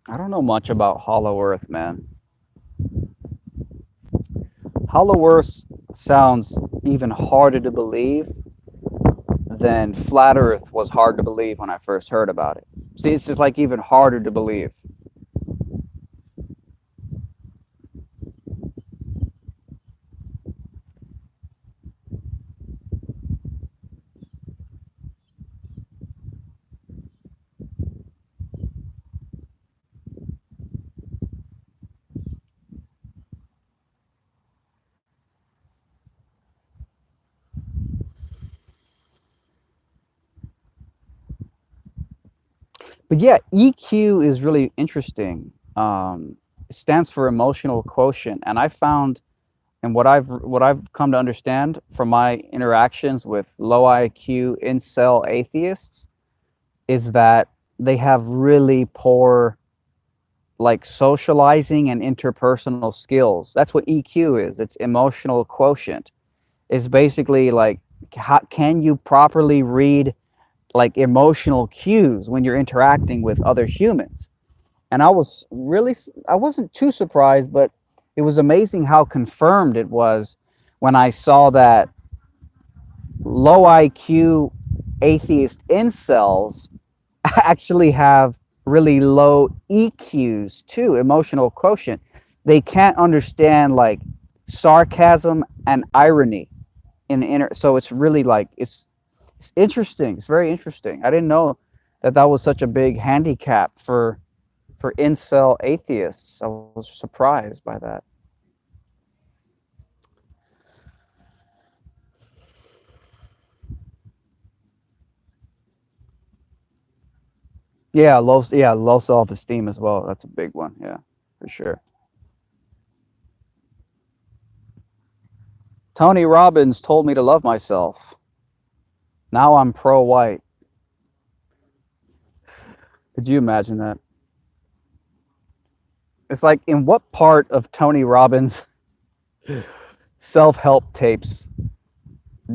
I don't know much about Hollow Earth, man. Hollow Earth sounds even harder to believe than Flat Earth was hard to believe when I first heard about it. See, it's just like even harder to believe. But yeah, EQ is really interesting. It stands for emotional quotient, and I found, and what I've come to understand from my interactions with low IQ incel atheists is that they have really poor like socializing and interpersonal skills. That's what EQ is. It's emotional quotient. It's basically like how can you properly read like emotional cues when you're interacting with other humans. And I wasn't too surprised, but it was amazing how confirmed it was when I saw that low IQ atheist incels actually have really low EQs too, emotional quotient. They can't understand like sarcasm and irony in inner. So it's really like it's interesting. It's very interesting. I didn't know that that was such a big handicap for incel atheists. I was surprised by that. Yeah, low self esteem as well. That's a big one. Yeah, for sure. Tony Robbins told me to love myself. Now I'm pro white. Could you imagine that? It's like in what part of Tony Robbins self-help tapes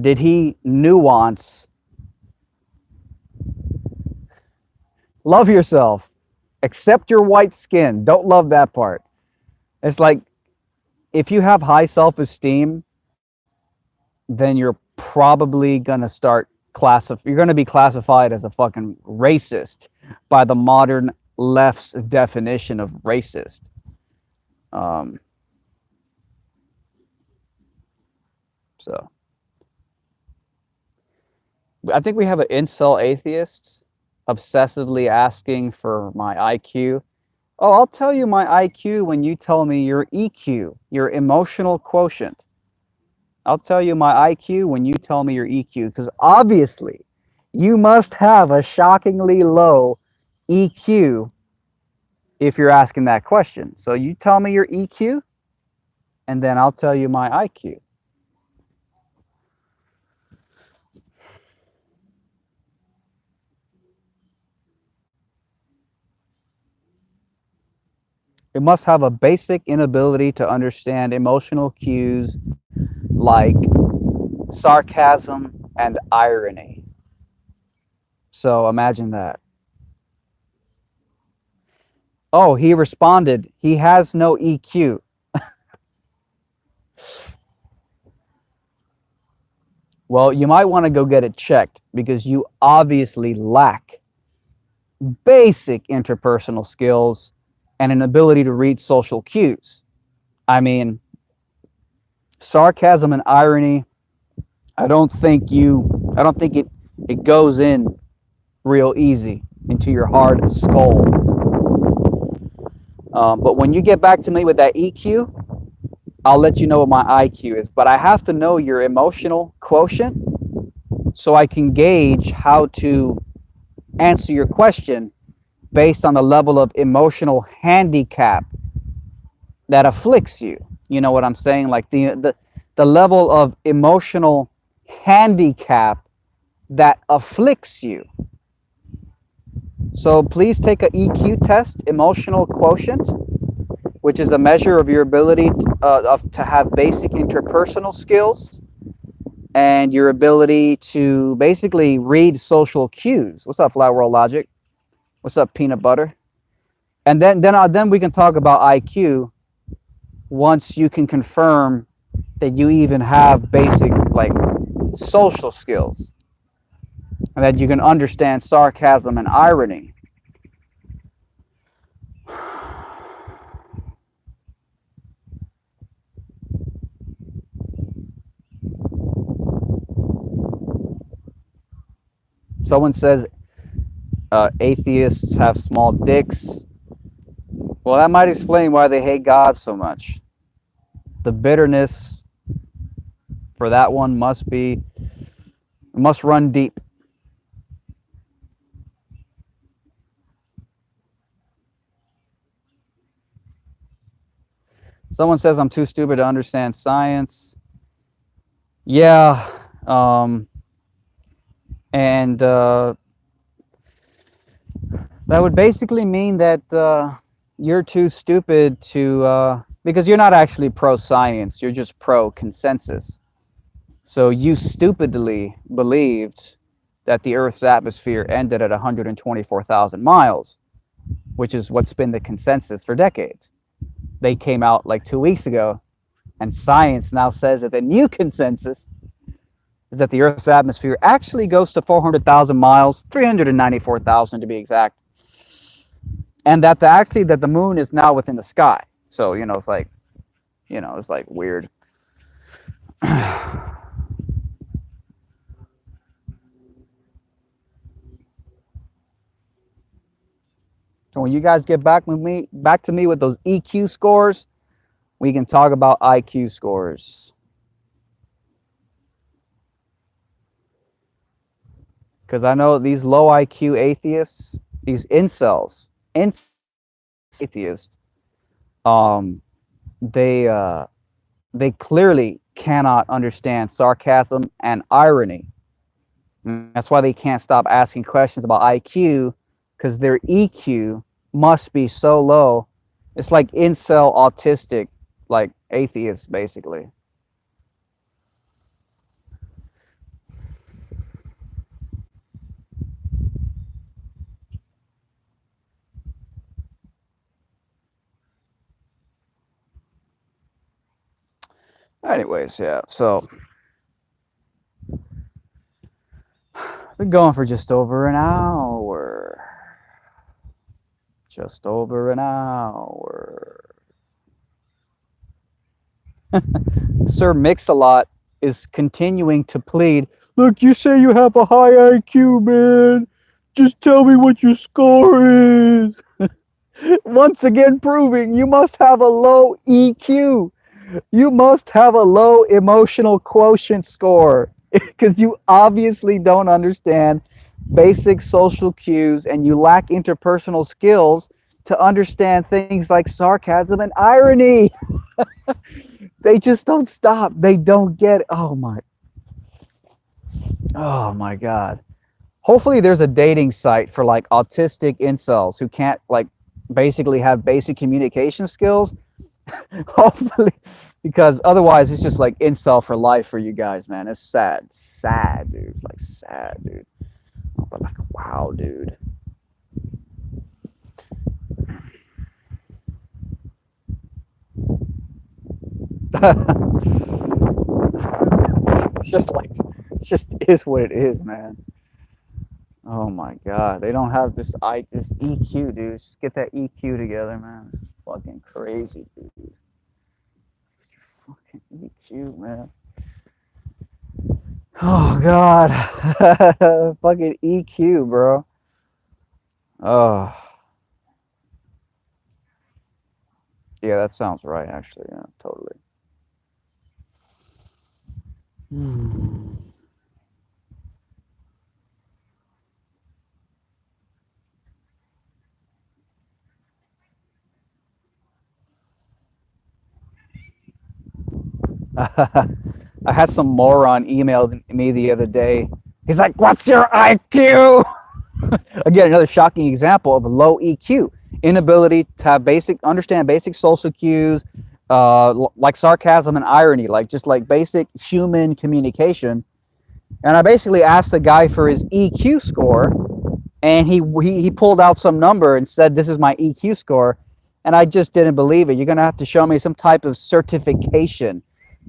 did he nuance love yourself, accept your white skin? Don't love that part. It's like, if you have high self-esteem, then you're probably gonna you're gonna be classified as a fucking racist by the modern left's definition of racist. So I think we have an incel atheist obsessively asking for my IQ. Oh, I'll tell you my IQ when you tell me your EQ, your emotional quotient. I'll tell you my IQ when you tell me your EQ, because obviously you must have a shockingly low EQ if you're asking that question. So you tell me your EQ, and then I'll tell you my IQ. It must have a basic inability to understand emotional cues like sarcasm and irony. So imagine that. Oh, he responded, he has no EQ. Well, you might want to go get it checked, because you obviously lack basic interpersonal skills and an ability to read social cues. I mean, sarcasm and irony, I don't think it goes in real easy into your hard skull. But when you get back to me with that EQ, I'll let you know what my IQ is. But I have to know your emotional quotient so I can gauge how to answer your question based on the level of emotional handicap that afflicts you. You know what I'm saying? Like the level of emotional handicap that afflicts you. So please take a EQ test, emotional quotient, which is a measure of your ability to have basic interpersonal skills and your ability to basically read social cues. What's up, Flat World Logic? What's up, Peanut Butter? And then we can talk about IQ once you can confirm that you even have basic like social skills and that you can understand sarcasm and irony. Someone says atheists have small dicks. Well, that might explain why they hate God so much. The bitterness for that one must run deep. Someone says I'm too stupid to understand science. Yeah, and that would basically mean that you're too stupid to, because you're not actually pro-science, you're just pro-consensus. So you stupidly believed that the Earth's atmosphere ended at 124,000 miles, which is what's been the consensus for decades. They came out like 2 weeks ago, and science now says that the new consensus is that the Earth's atmosphere actually goes to 400,000 miles, 394,000 to be exact, and that the moon is now within the sky. So it's like, it's like weird. So when you guys get back to me with those EQ scores, we can talk about IQ scores. Because I know these low IQ atheists, these incels, atheists, they clearly cannot understand sarcasm and irony. That's why they can't stop asking questions about IQ, because their EQ must be so low. It's like incel autistic, like atheists, basically. Anyways, yeah. So been going for just over an hour. Just over an hour. Sir Mix-a-Lot is continuing to plead. Look, you say you have a high IQ, man. Just tell me what your score is. Once again, proving you must have a low EQ. You must have a low emotional quotient score because you obviously don't understand basic social cues and you lack interpersonal skills to understand things like sarcasm and irony. They just don't stop. They don't get it. Oh my god. Hopefully there's a dating site for like autistic incels who can't like basically have basic communication skills. Hopefully, because otherwise it's just like incel for life for you guys, man. It's sad. Sad, dude. It's like sad, dude. But like wow, dude. It's just like it's just is what it is, man. Oh my god, they don't have this EQ, dude. Just get that EQ together, man. It's fucking crazy, dude. Fucking EQ, man. Oh god, fucking EQ, bro. Oh yeah, that sounds right, actually. Yeah, totally. Hmm. I had some moron email me the other day. He's like, "What's your IQ?" Again, another shocking example of a low EQ, inability to have understand basic social cues, like sarcasm and irony, like just like basic human communication. And I basically asked the guy for his EQ score, and he pulled out some number and said, "This is my EQ score," and I just didn't believe it. You're gonna have to show me some type of certification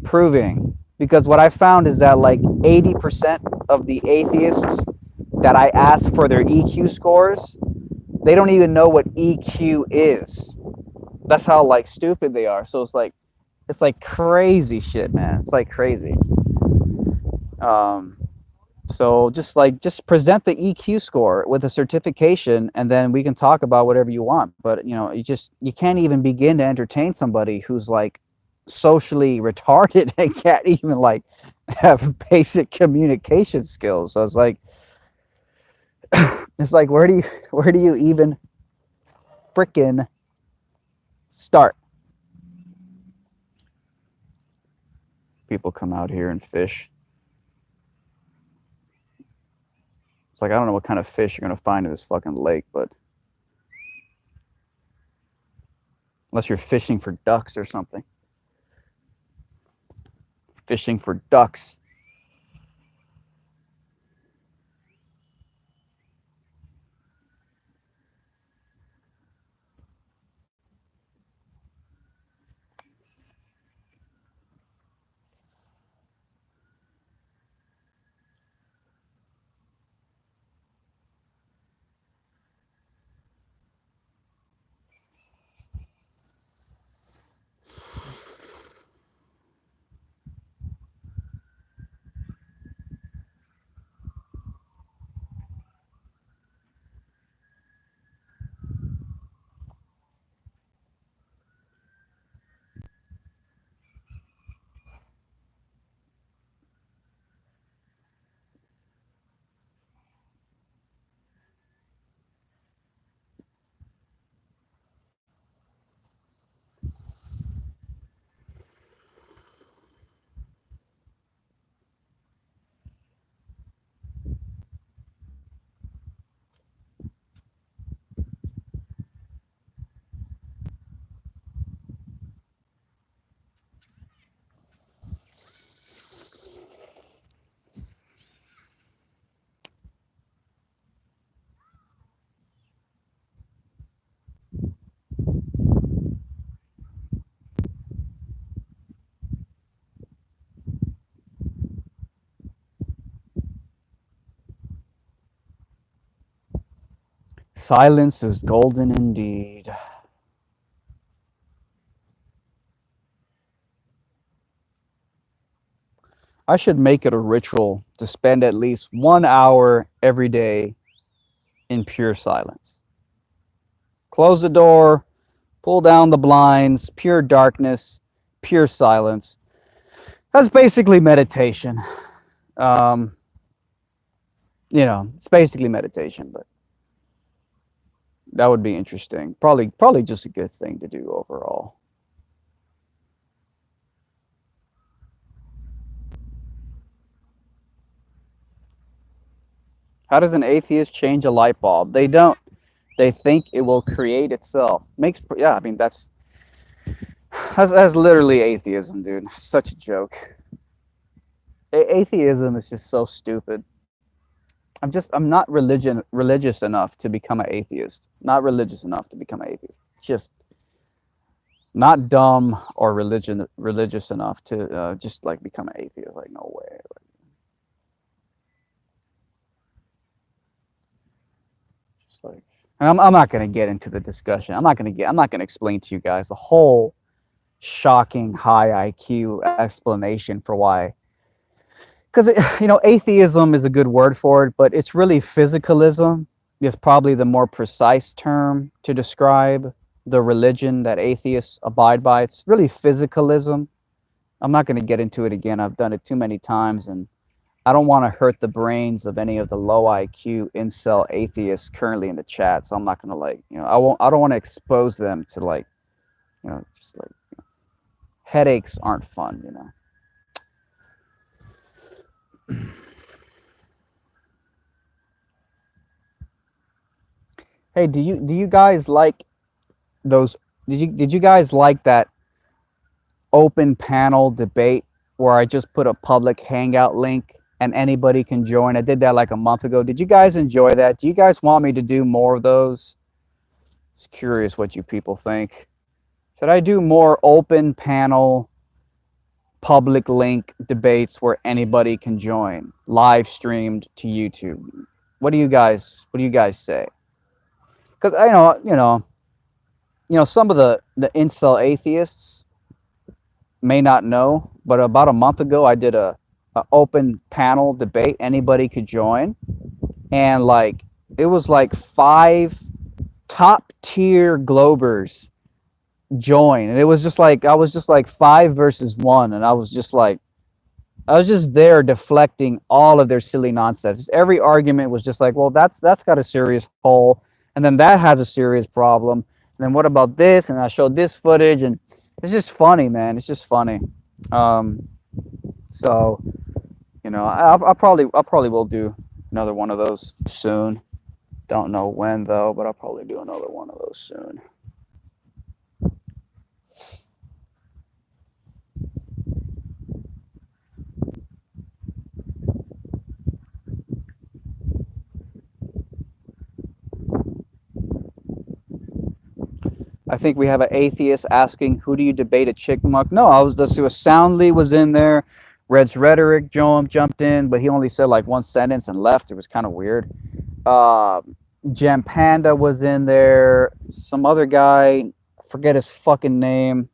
proving, because what I found is that like 80% of the atheists that I ask for their EQ scores, they don't even know what EQ is. That's how like stupid they are. So it's like crazy shit, man. It's like crazy. Um, so just present the EQ score with a certification, and then we can talk about whatever you want. But you can't even begin to entertain somebody who's like socially retarded and can't even like have basic communication skills. So it's like where do you even frickin' start? People come out here and fish. It's like I don't know what kind of fish you're gonna find in this fucking lake, but unless you're fishing for ducks or something. Fishing for ducks. Silence is golden indeed. I should make it a ritual to spend at least 1 hour every day in pure silence. Close the door, pull down the blinds, pure darkness, pure silence. That's basically meditation. Um, it's basically meditation, but that would be interesting. Probably just a good thing to do overall. How does an atheist change a light bulb? They don't. They think it will create itself. Yeah, I mean that's literally atheism, dude. Such a joke. Atheism is just so stupid. I'm not religious enough to become an atheist. Not religious enough to become an atheist. Just not dumb or religious enough to just like become an atheist. Like no way. Just like I'm not gonna get into the discussion. I'm not gonna explain to you guys the whole shocking high IQ explanation for why. Because atheism is a good word for it, but it's really physicalism is probably the more precise term to describe the religion that atheists abide by. It's really physicalism. I'm not going to get into it again. I've done it too many times, and I don't want to hurt the brains of any of the low IQ incel atheists currently in the chat. So I'm not going to I don't want to expose them to just headaches aren't fun. Hey, do you guys like those? Did you guys like that open panel debate where I just put a public hangout link and anybody can join? I did that like a month ago. Did you guys enjoy that? Do you guys want me to do more of those? Just curious what you people think. Should I do more open panel public link debates where anybody can join, live streamed to YouTube? What do you guys say? Because I know, some of the incel atheists may not know, but about a month ago I did a open panel debate. Anybody could join, and it was like 5 top tier Globers join, and it was just like I was just like 5 versus 1, and I was just there deflecting all of their silly nonsense. Every argument was just like, well, that's got a serious hole, and then that has a serious problem, and then what about this? And I showed this footage, and it's just funny, man. It's just funny. So I'll probably will do another one of those soon. Don't know when though, but I'll probably do another one of those soon. I think we have an atheist asking, "Who do you debate at Chickamuck?" No, let's see. Soundly was in there. Red's Rhetoric jumped in, but he only said like one sentence and left. It was kind of weird. Gem Panda was in there. Some other guy, forget his fucking name.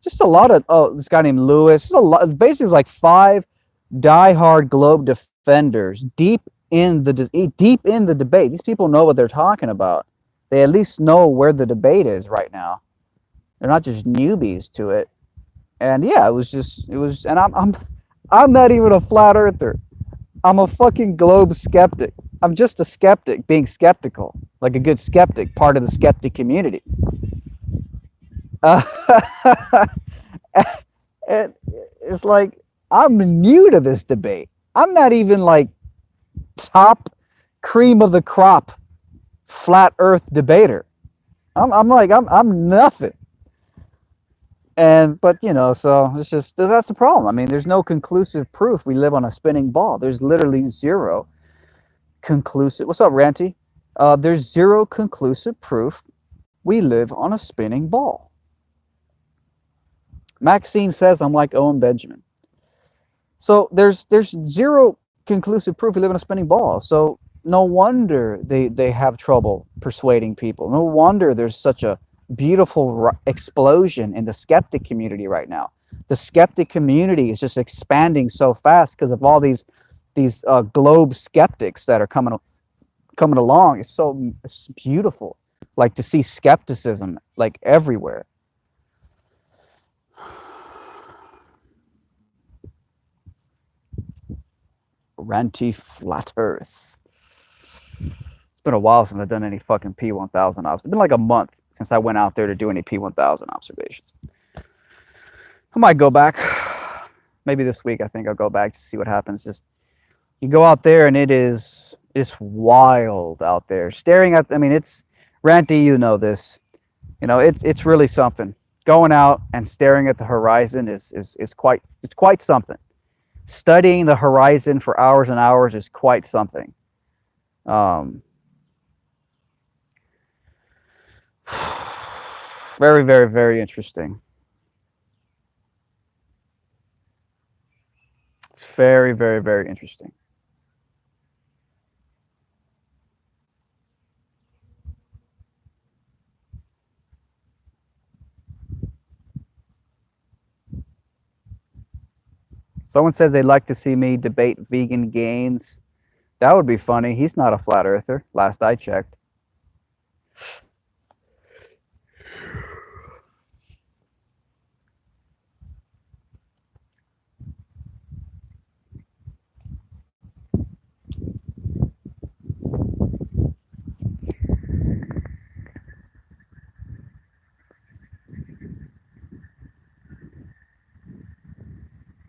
Just a lot of this guy named Lewis. Just a lot. Basically, it was like 5 diehard Globe defenders deep in the debate. These people know what they're talking about. They at least know where the debate is right now. They're not just newbies to it. And yeah, it was. And I'm not even a flat earther. I'm a fucking globe skeptic. I'm just a skeptic being skeptical, like a good skeptic, part of the skeptic community. And it's like I'm new to this debate. I'm not even like top cream of the crop flat earth debater. I'm nothing. But so it's just, that's the problem. I mean, there's no conclusive proof we live on a spinning ball. There's literally zero conclusive. What's up, Ranty? There's zero conclusive proof we live on a spinning ball. Maxine says I'm like Owen Benjamin. So there's zero conclusive proof we live on a spinning ball. So no wonder they have trouble persuading people. No wonder there's such a beautiful explosion in the skeptic community right now. The skeptic community is just expanding so fast because of all these globe skeptics that are coming along. It's beautiful, like to see skepticism like everywhere. Ranty Flat Earth. It's been a while since I've done any fucking P1000 ops. It's been like a month since I went out there to do any P1000 observations. I might go back. Maybe this week I think I'll go back to see what happens. Just you go out there and it's wild out there. Staring at, I mean, it's Ranty, you know this. You know, it's really something. Going out and staring at the horizon is quite something. Studying the horizon for hours and hours is quite something. Very, very, very interesting. It's very, very, very interesting. Someone says they'd like to see me debate Vegan Gains. That would be funny. He's not a flat earther, last I checked.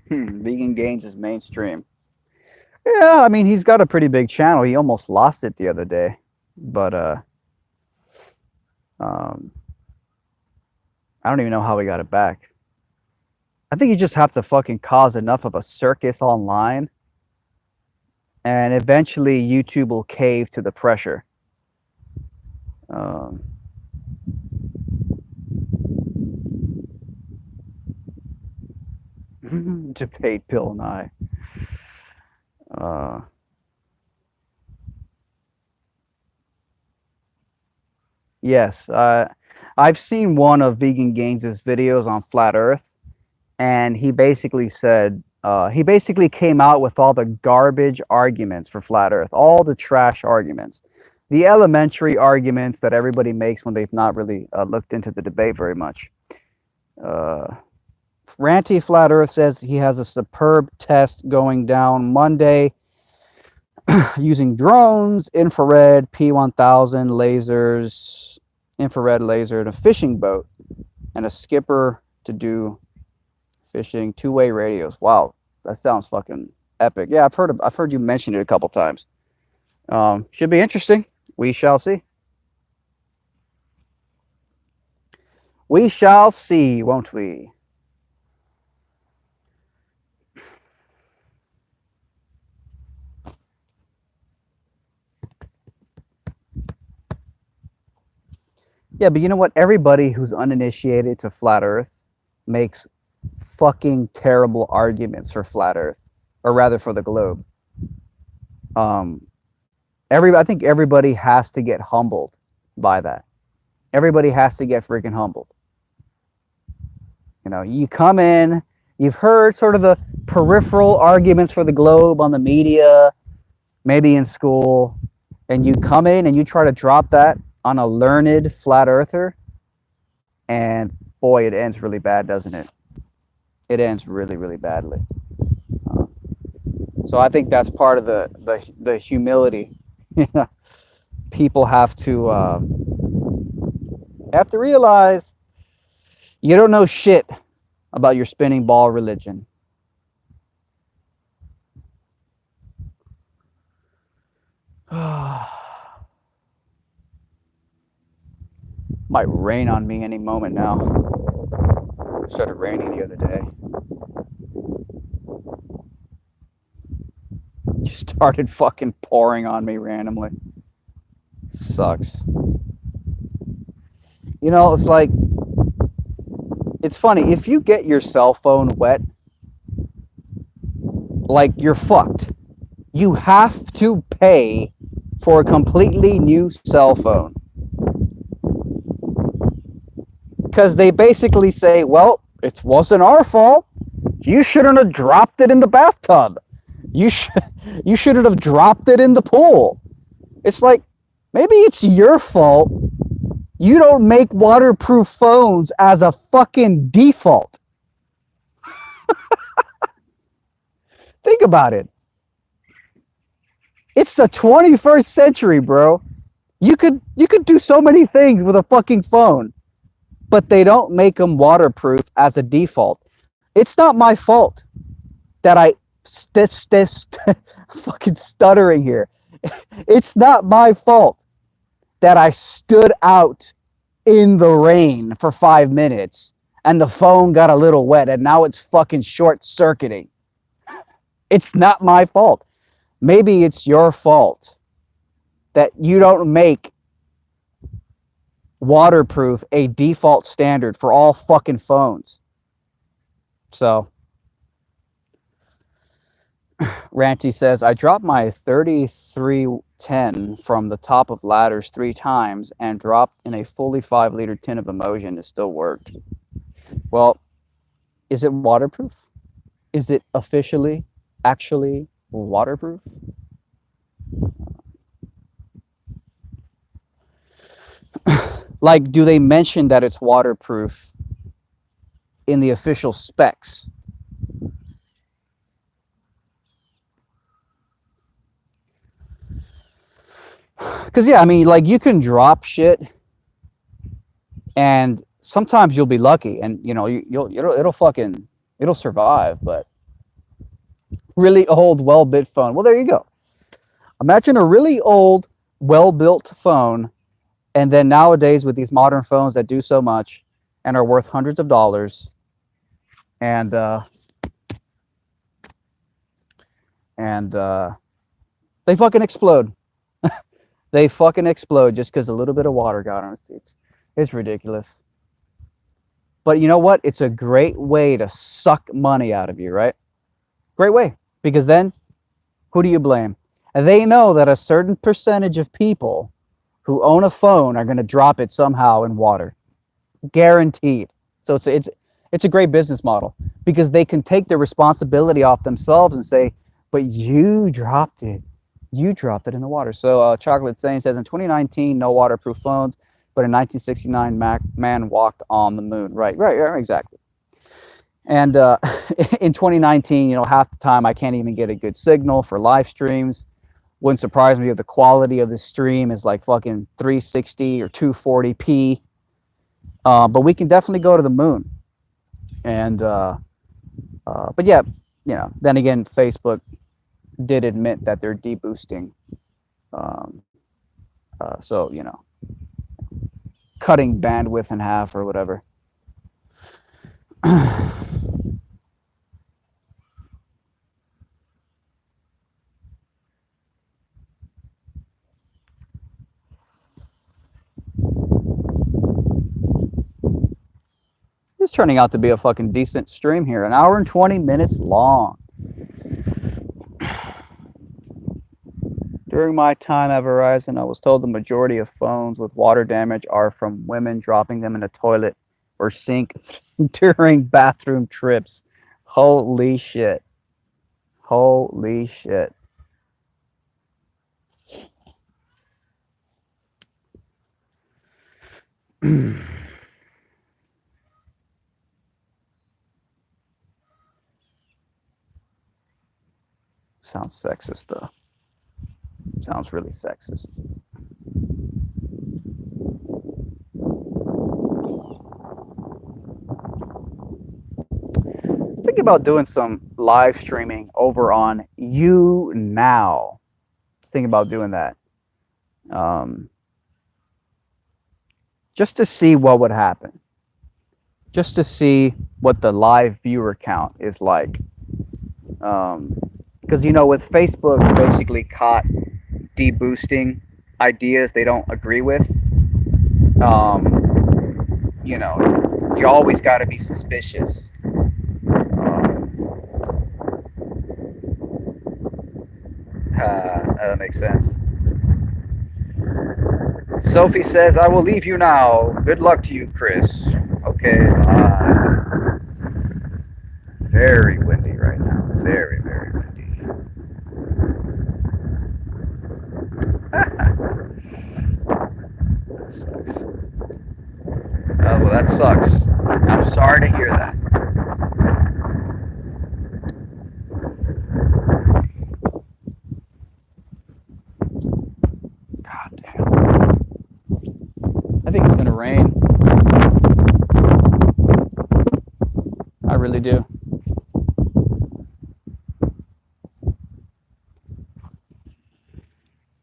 Vegan Gains is mainstream. Yeah, I mean, he's got a pretty big channel. He almost lost it the other day. But I don't even know how he got it back. I think you just have to fucking cause enough of a circus online, and eventually YouTube will cave to the pressure. Debate Bill Nye. Yes, I've seen one of Vegan Gains' videos on Flat Earth, and he basically said, he basically came out with all the garbage arguments for Flat Earth, all the trash arguments, the elementary arguments that everybody makes when they've not really looked into the debate very much. Ranty Flat Earth says he has a superb test going down Monday using drones, infrared, P1000 lasers, infrared laser, and a fishing boat, and a skipper to do fishing, two-way radios. Wow, that sounds fucking epic. Yeah, I've heard you mention it a couple times. Should be interesting. We shall see. We shall see, won't we? Yeah, but you know what? Everybody who's uninitiated to Flat Earth makes fucking terrible arguments for Flat Earth, or rather for the globe. I think everybody has to get humbled by that. Everybody has to get freaking humbled. You know, you come in, you've heard sort of the peripheral arguments for the globe on the media, maybe in school, and you come in and you try to drop that on a learned flat earther, and boy, it ends really bad, doesn't it? It ends really, really badly. So I think that's part of the humility. People have to realize you don't know shit about your spinning ball religion. Might rain on me any moment now. It started raining the other day. Just started fucking pouring on me randomly. Sucks. You know, it's like, it's funny, if you get your cell phone wet, like, you're fucked. You have to pay for a completely new cell phone. Because they basically say, well, it wasn't our fault. You shouldn't have dropped it in the bathtub. You shouldn't have dropped it in the pool. It's like, maybe it's your fault. You don't make waterproof phones as a fucking default. Think about it. It's the 21st century, bro. You could do so many things with a fucking phone, but they don't make them waterproof as a default. It's not my fault that I fucking stuttering here. It's not my fault that I stood out in the rain for 5 minutes and the phone got a little wet and now it's fucking short circuiting. It's not my fault. Maybe it's your fault that you don't make waterproof a default standard for all fucking phones. So, Ranty says, I dropped my 3310 from the top of ladders 3 times and dropped in a fully 5-liter tin of Emotion. It still worked. Well, is it waterproof? Is it actually waterproof? Like, do they mention that it's waterproof in the official specs? Because, yeah, I mean, like, you can drop shit and sometimes you'll be lucky and, you know, it'll survive, but really old, well-built phone. Well, there you go. Imagine a really old, well-built phone, and then nowadays with these modern phones that do so much and are worth hundreds of dollars, and they fucking explode. They fucking explode just because a little bit of water got on it. It's ridiculous. But you know what? It's a great way to suck money out of you, right? Great way. Because then, who do you blame? And they know that a certain percentage of people who own a phone are going to drop it somehow in water. Guaranteed. So it's a great business model because they can take the responsibility off themselves and say, but you dropped it. You dropped it in the water. So Chocolate Saint says, in 2019, no waterproof phones, but in 1969, man walked on the moon. Right, exactly. And in 2019, you know, half the time I can't even get a good signal for live streams. Wouldn't surprise me if the quality of the stream is like fucking 360 or 240p. But we can definitely go to the moon. And but yeah, you know, then again, Facebook did admit that they're deboosting. So, you know, cutting bandwidth in half or whatever. It's turning out to be a fucking decent stream here. 1 hour and 20 minutes long. During my time at Verizon, I was told the majority of phones with water damage are from women dropping them in a toilet or sink during bathroom trips. Holy shit. Holy shit. Sounds sexist, though. Sounds really sexist. Let's think about doing some live streaming over on YouNow. Let's think about doing that. Just to see what would happen. Just to see what the live viewer count is like. Because, you know, with Facebook basically caught deboosting ideas they don't agree with, you know, you always got to be suspicious. That makes sense. Sophie says, I will leave you now. Good luck to you, Chris. Okay, very windy right now. Very, very windy. That sucks. Oh, well, that sucks. I'm sorry to hear that. God damn. I think it's going to rain. I really do.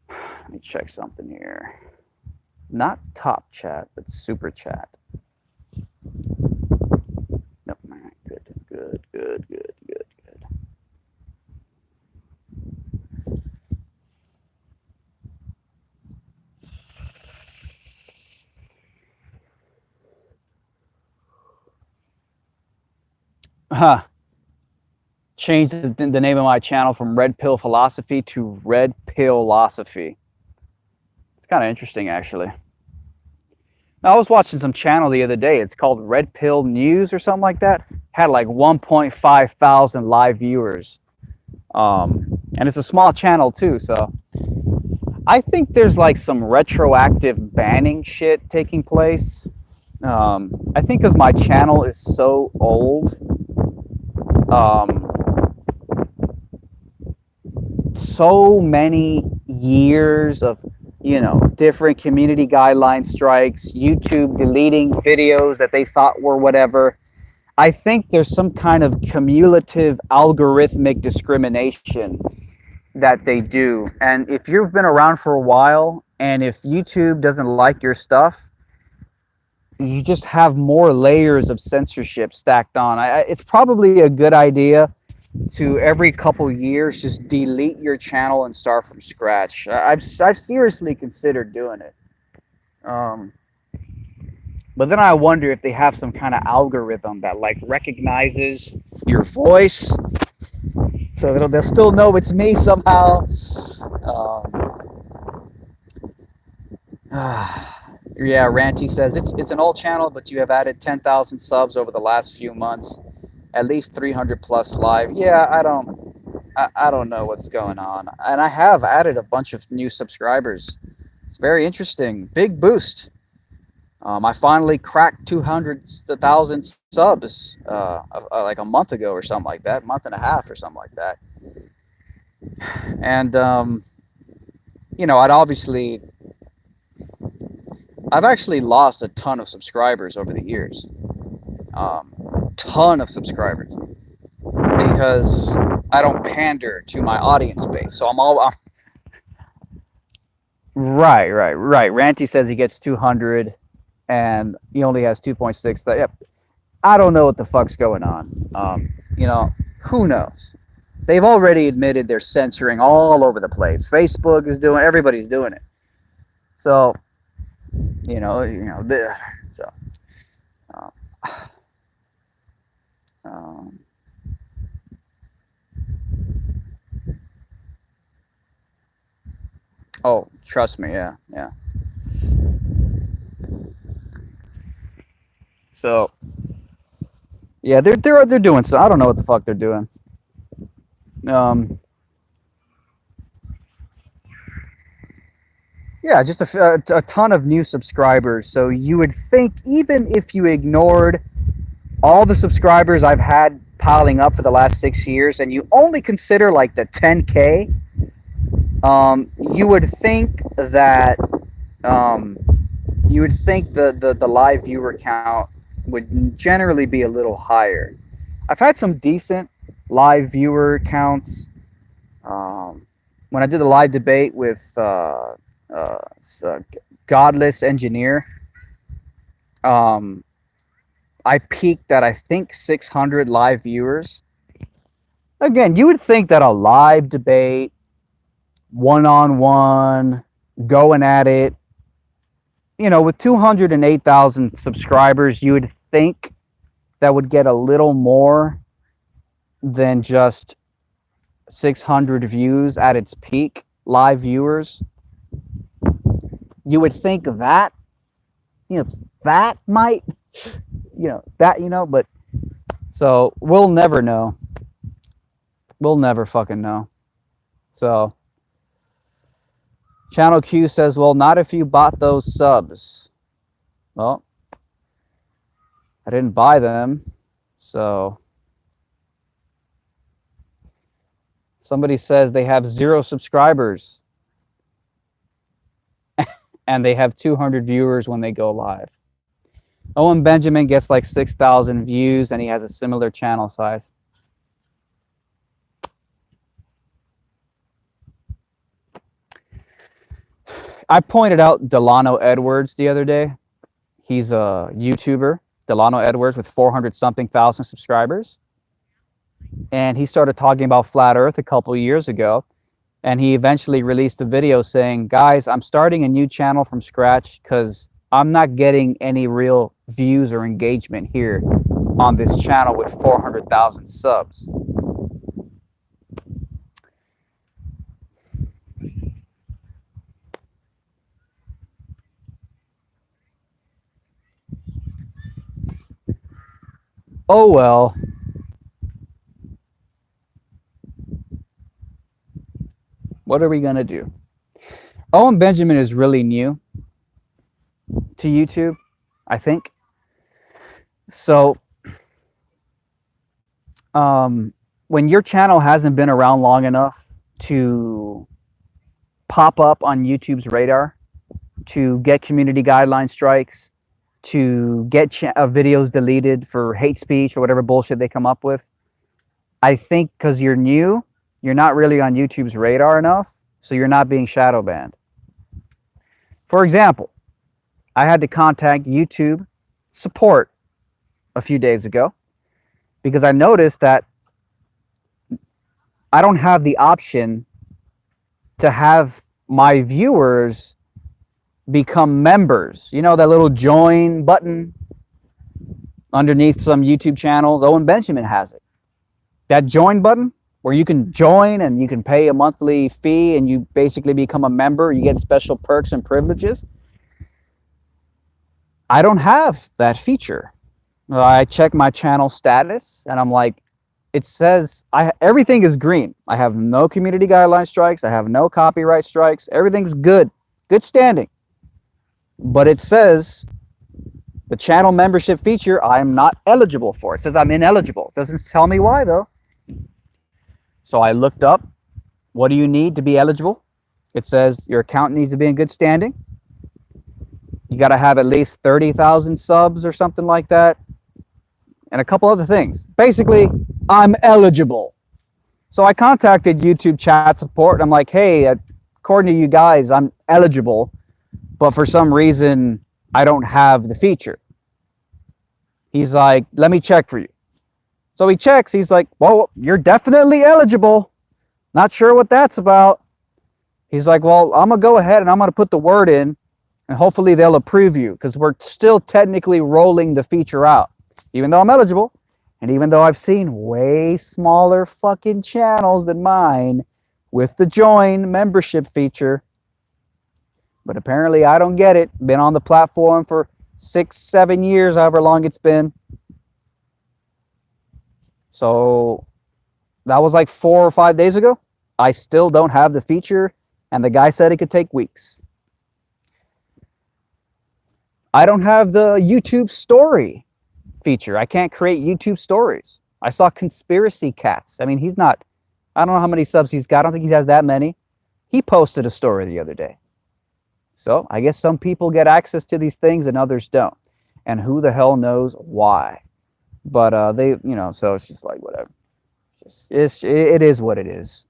Let me check something here. Not top chat, but super chat. Nope. All right. Good, good, good, good, good, good. Huh. Changed the name of my channel from Red Pill Philosophy to Red Pillosophy. It's kind of interesting, actually. Now, I was watching some channel the other day. It's called Red Pill News or something like that. Had like 1.5 thousand live viewers. And it's a small channel too, so I think there's like some retroactive banning shit taking place. I think because my channel is so old, so many years of, you know, different community guideline strikes, YouTube deleting videos that they thought were whatever. I think there's some kind of cumulative algorithmic discrimination that they do. And if you've been around for a while and if YouTube doesn't like your stuff, you just have more layers of censorship stacked on. It's probably a good idea to every couple years just delete your channel and start from scratch. I've seriously considered doing it. But then I wonder if they have some kind of algorithm that like recognizes your voice, so they'll still know it's me somehow. Yeah, Ranty says it's an old channel, but you have added 10,000 subs over the last few months, at least 300 plus live. Yeah, I don't know what's going on, and I have added a bunch of new subscribers. It's very interesting, big boost. I finally cracked 200,000 subs like a month ago or something like that, month and a half or something like that. And you know, I've actually lost a ton of subscribers over the years. Ton of subscribers because I don't pander to my audience base. So right. Ranty says he gets 200 and he only has 2.6. Yep. I don't know what the fuck's going on. You know, who knows? They've already admitted they're censoring all over the place. Facebook is doing, everybody's doing it. So, you know, so. Oh, trust me, yeah. So, yeah, they're doing so. I don't know what the fuck they're doing. Yeah, just a ton of new subscribers. So you would think even if you ignored all the subscribers I've had piling up for the last 6 years, and you only consider like the 10K, you would think that the live viewer count would generally be a little higher. I've had some decent live viewer counts. When I did the live debate with Godless Engineer, I peaked at I think 600 live viewers. Again, you would think that a live debate, one-on-one, going at it, you know, with 208,000 subscribers, you would think that would get a little more than just 600 views at its peak, live viewers. You would think that, that might, but so we'll never know. We'll never fucking know. So Channel Q says, well, not if you bought those subs. Well, I didn't buy them. So somebody says they have 0 subscribers and they have 200 viewers when they go live. Owen Benjamin gets like 6,000 views and he has a similar channel size. I pointed out Delano Edwards the other day. He's a YouTuber, Delano Edwards, with 400-something thousand subscribers. And he started talking about Flat Earth a couple of years ago. And he eventually released a video saying, guys, I'm starting a new channel from scratch because I'm not getting any real views or engagement here on this channel with 400,000 subs. Oh, well. What are we going to do? Owen Benjamin is really new to YouTube, I think. So when your channel hasn't been around long enough to pop up on YouTube's radar, to get community guideline strikes, to get videos deleted for hate speech or whatever bullshit they come up with, I think because you're new, you're not really on YouTube's radar enough, so you're not being shadow banned. For example, I had to contact YouTube support a few days ago because I noticed that I don't have the option to have my viewers become members. You know, that little join button underneath some YouTube channels? Owen Benjamin has it. That join button where you can join and you can pay a monthly fee and you basically become a member. You get special perks and privileges. I don't have that feature. I check my channel status and I'm like, it says everything is green. I have no community guideline strikes. I have no copyright strikes. Everything's good standing. But it says the channel membership feature, I'm not eligible for. It says I'm ineligible. It doesn't tell me why though. So I looked up, what do you need to be eligible? It says your account needs to be in good standing. You got to have at least 30,000 subs or something like that. And a couple other things. Basically, I'm eligible. So I contacted YouTube chat support and I'm like, hey, according to you guys, I'm eligible, but for some reason, I don't have the feature. He's like, let me check for you. So he checks. He's like, well, you're definitely eligible. Not sure what that's about. He's like, well, I'm going to go ahead and I'm going to put the word in and hopefully they'll approve you because we're still technically rolling the feature out, even though I'm eligible. And even though I've seen way smaller fucking channels than mine with the join membership feature, but apparently I don't get it. Been on the platform for 6-7 years, however long it's been. So that was like 4 or 5 days ago. I still don't have the feature, and the guy said it could take weeks. I don't have the YouTube story feature. I can't create YouTube stories. I saw Conspiracy Cats. I mean, I don't know how many subs he's got. I don't think he has that many. He posted a story the other day. So I guess some people get access to these things and others don't. And who the hell knows why? But they, so it's just like whatever. It is what it is.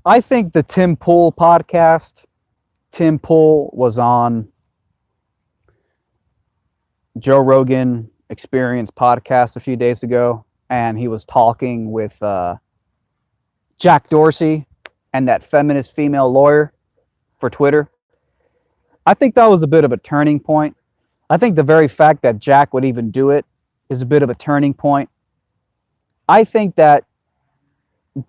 I think the Tim Pool podcast. Tim Pool was on Joe Rogan Experience podcast a few days ago, and he was talking with Jack Dorsey and that feminist female lawyer for Twitter. I think that was a bit of a turning point. I think the very fact that Jack would even do it is a bit of a turning point. I think that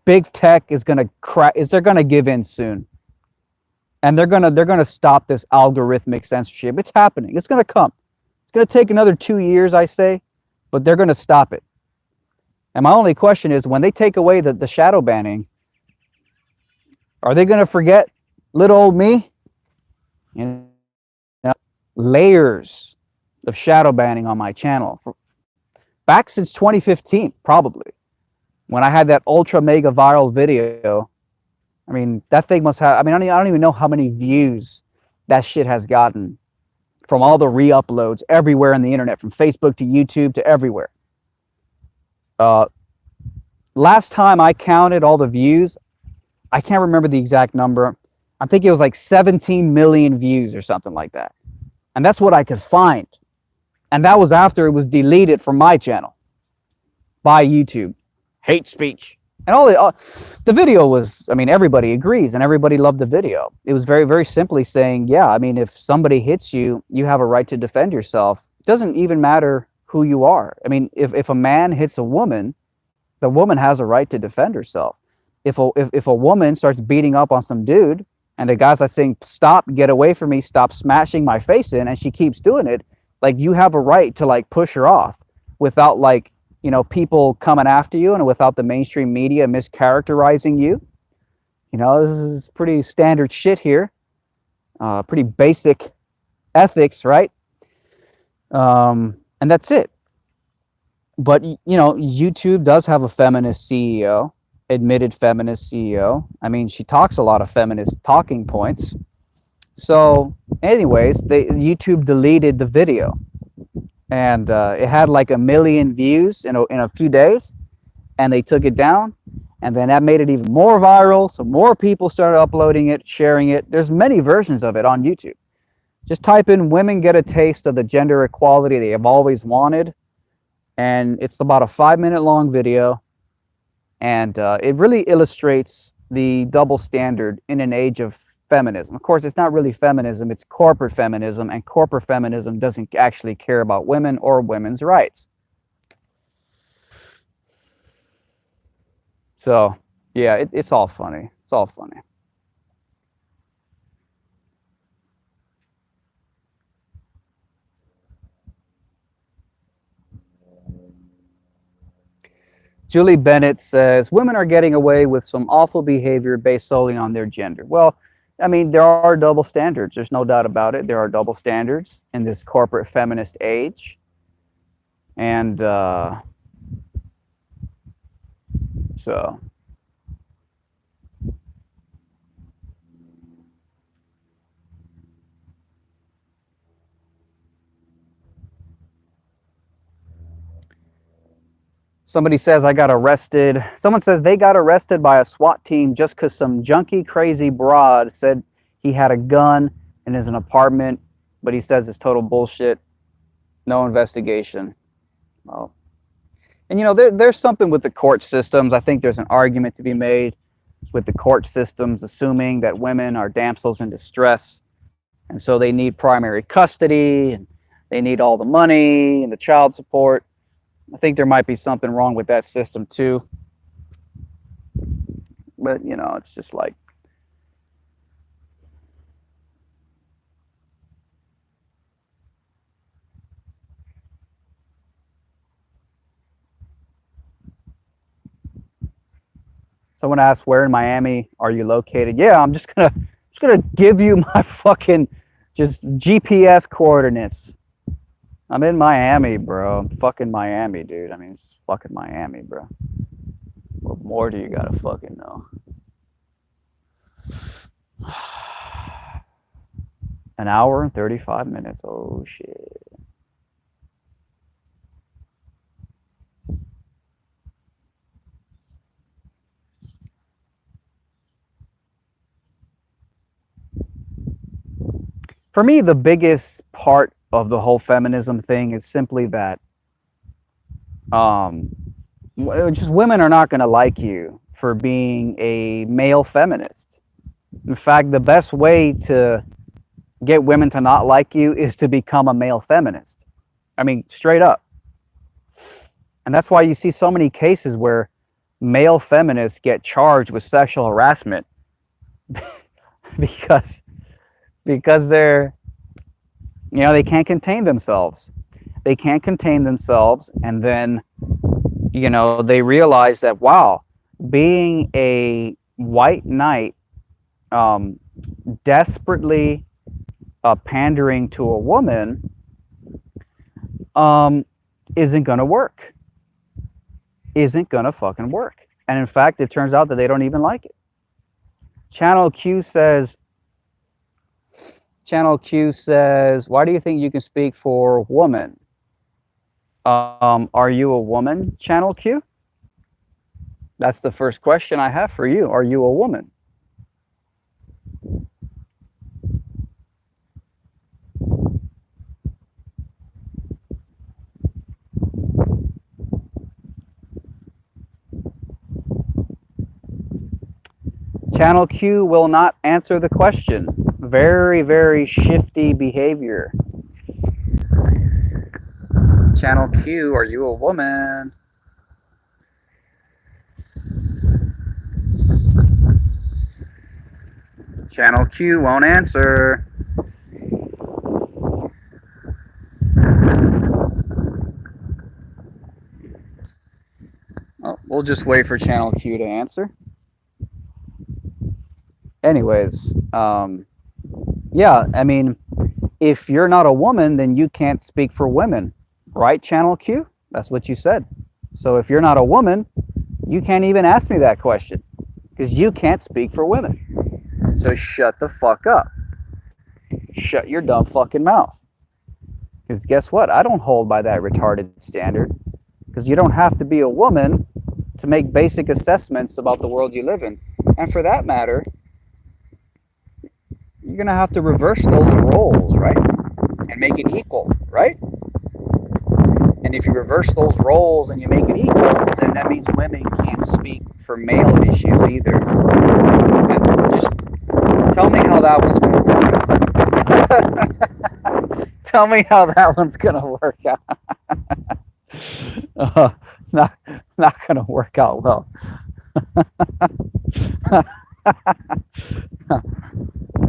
big tech is going to give in soon. And they're gonna stop this algorithmic censorship. It's happening. It's gonna come. It's gonna take another 2 years, I say, but they're gonna stop it. And my only question is, when they take away the shadow banning, are they gonna forget little old me? You know, layers of shadow banning on my channel back since 2015, probably, when I had that ultra mega viral video. I mean, that thing must have, I mean, I don't even know how many views that shit has gotten from all the re-uploads everywhere on the internet, from Facebook to YouTube to everywhere. Last time I counted all the views, I can't remember the exact number. I think it was like 17 million views or something like that. And that's what I could find. And that was after it was deleted from my channel by YouTube. Hate speech. And all the video was, I mean, everybody agrees and everybody loved the video. It was very, very simply saying, yeah, I mean, if somebody hits you, you have a right to defend yourself. It doesn't even matter who you are. I mean, if a man hits a woman, the woman has a right to defend herself. If a woman starts beating up on some dude and the guy's like saying, stop, get away from me, stop smashing my face in, and she keeps doing it, like, you have a right to like push her off without like, you know, people coming after you and without the mainstream media mischaracterizing you. You know, this is pretty standard shit here. Pretty basic ethics, right? And that's it. But, you know, YouTube does have a feminist CEO, admitted feminist CEO. I mean, she talks a lot of feminist talking points. So anyways, YouTube deleted the video. And it had like 1 million views in a few days, and they took it down, and then that made it even more viral. So more people started uploading it, sharing it. There's many versions of it on YouTube. Just type in "women get a taste of the gender equality they have always wanted," and it's about a 5-minute long video, and it really illustrates the double standard in an age of feminism. Of course, it's not really feminism, it's corporate feminism, and corporate feminism doesn't actually care about women or women's rights. So, yeah, it's all funny. It's all funny. Julie Bennett says, women are getting away with some awful behavior based solely on their gender. Well, I mean, there are double standards. There's no doubt about it. There are double standards in this corporate feminist age. And so. Somebody says I got arrested. Someone says they got arrested by a SWAT team just because some junky, crazy broad said he had a gun in his apartment, but he says it's total bullshit. No investigation. Well, and you know, there's something with the court systems. I think there's an argument to be made with the court systems assuming that women are damsels in distress, and so they need primary custody, and they need all the money and the child support. I think there might be something wrong with that system too. But, you know, it's just like, someone asked, where in Miami are you located? Yeah, I'm just gonna give you my fucking just GPS coordinates. I'm in Miami, bro. I'm fucking Miami, dude. I mean, it's fucking Miami, bro. What more do you gotta fucking know? An hour and 35 minutes. Oh, shit. For me, the biggest part of the whole feminism thing is simply that just women are not going to like you for being a male feminist. In fact, the best way to get women to not like you is to become a male feminist. I mean, straight up. And that's why you see so many cases where male feminists get charged with sexual harassment because because they can't contain themselves. They can't contain themselves, and then they realize that, wow, being a white knight, um, desperately pandering to a woman, um, isn't gonna work. Isn't gonna fucking work. And in fact, it turns out that they don't even like it. Channel Q says, why do you think you can speak for woman? Are you a woman, Channel Q? That's the first question I have for you. Are you a woman? Channel Q will not answer the question. Very, very shifty behavior. Channel Q, are you a woman? Channel Q won't answer. Well, we'll just wait for Channel Q to answer. Anyways, yeah, I mean, if you're not a woman, then you can't speak for women, right, Channel Q? That's what you said. So if you're not a woman, you can't even ask me that question because you can't speak for women. So shut the fuck up. Shut your dumb fucking mouth. Because guess what? I don't hold by that retarded standard. Because you don't have to be a woman to make basic assessments about the world you live in. And for that matter, you're going to have to reverse those roles, right? And make it equal, right? And if you reverse those roles and you make it equal, then that means women can't speak for male issues either. And just tell me how that one's going to work. Tell me how that one's going to work out. It's not going to work out well.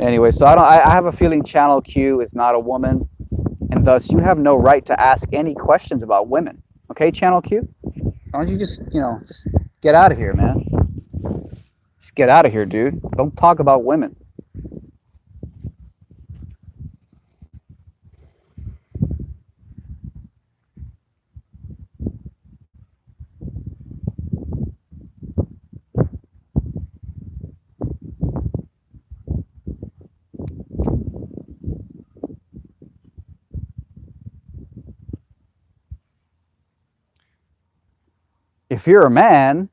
Anyway, so I have a feeling Channel Q is not a woman, and thus you have no right to ask any questions about women. Okay, Channel Q? Why don't you just get out of here, man? Just get out of here, dude. Don't talk about women. If you're a man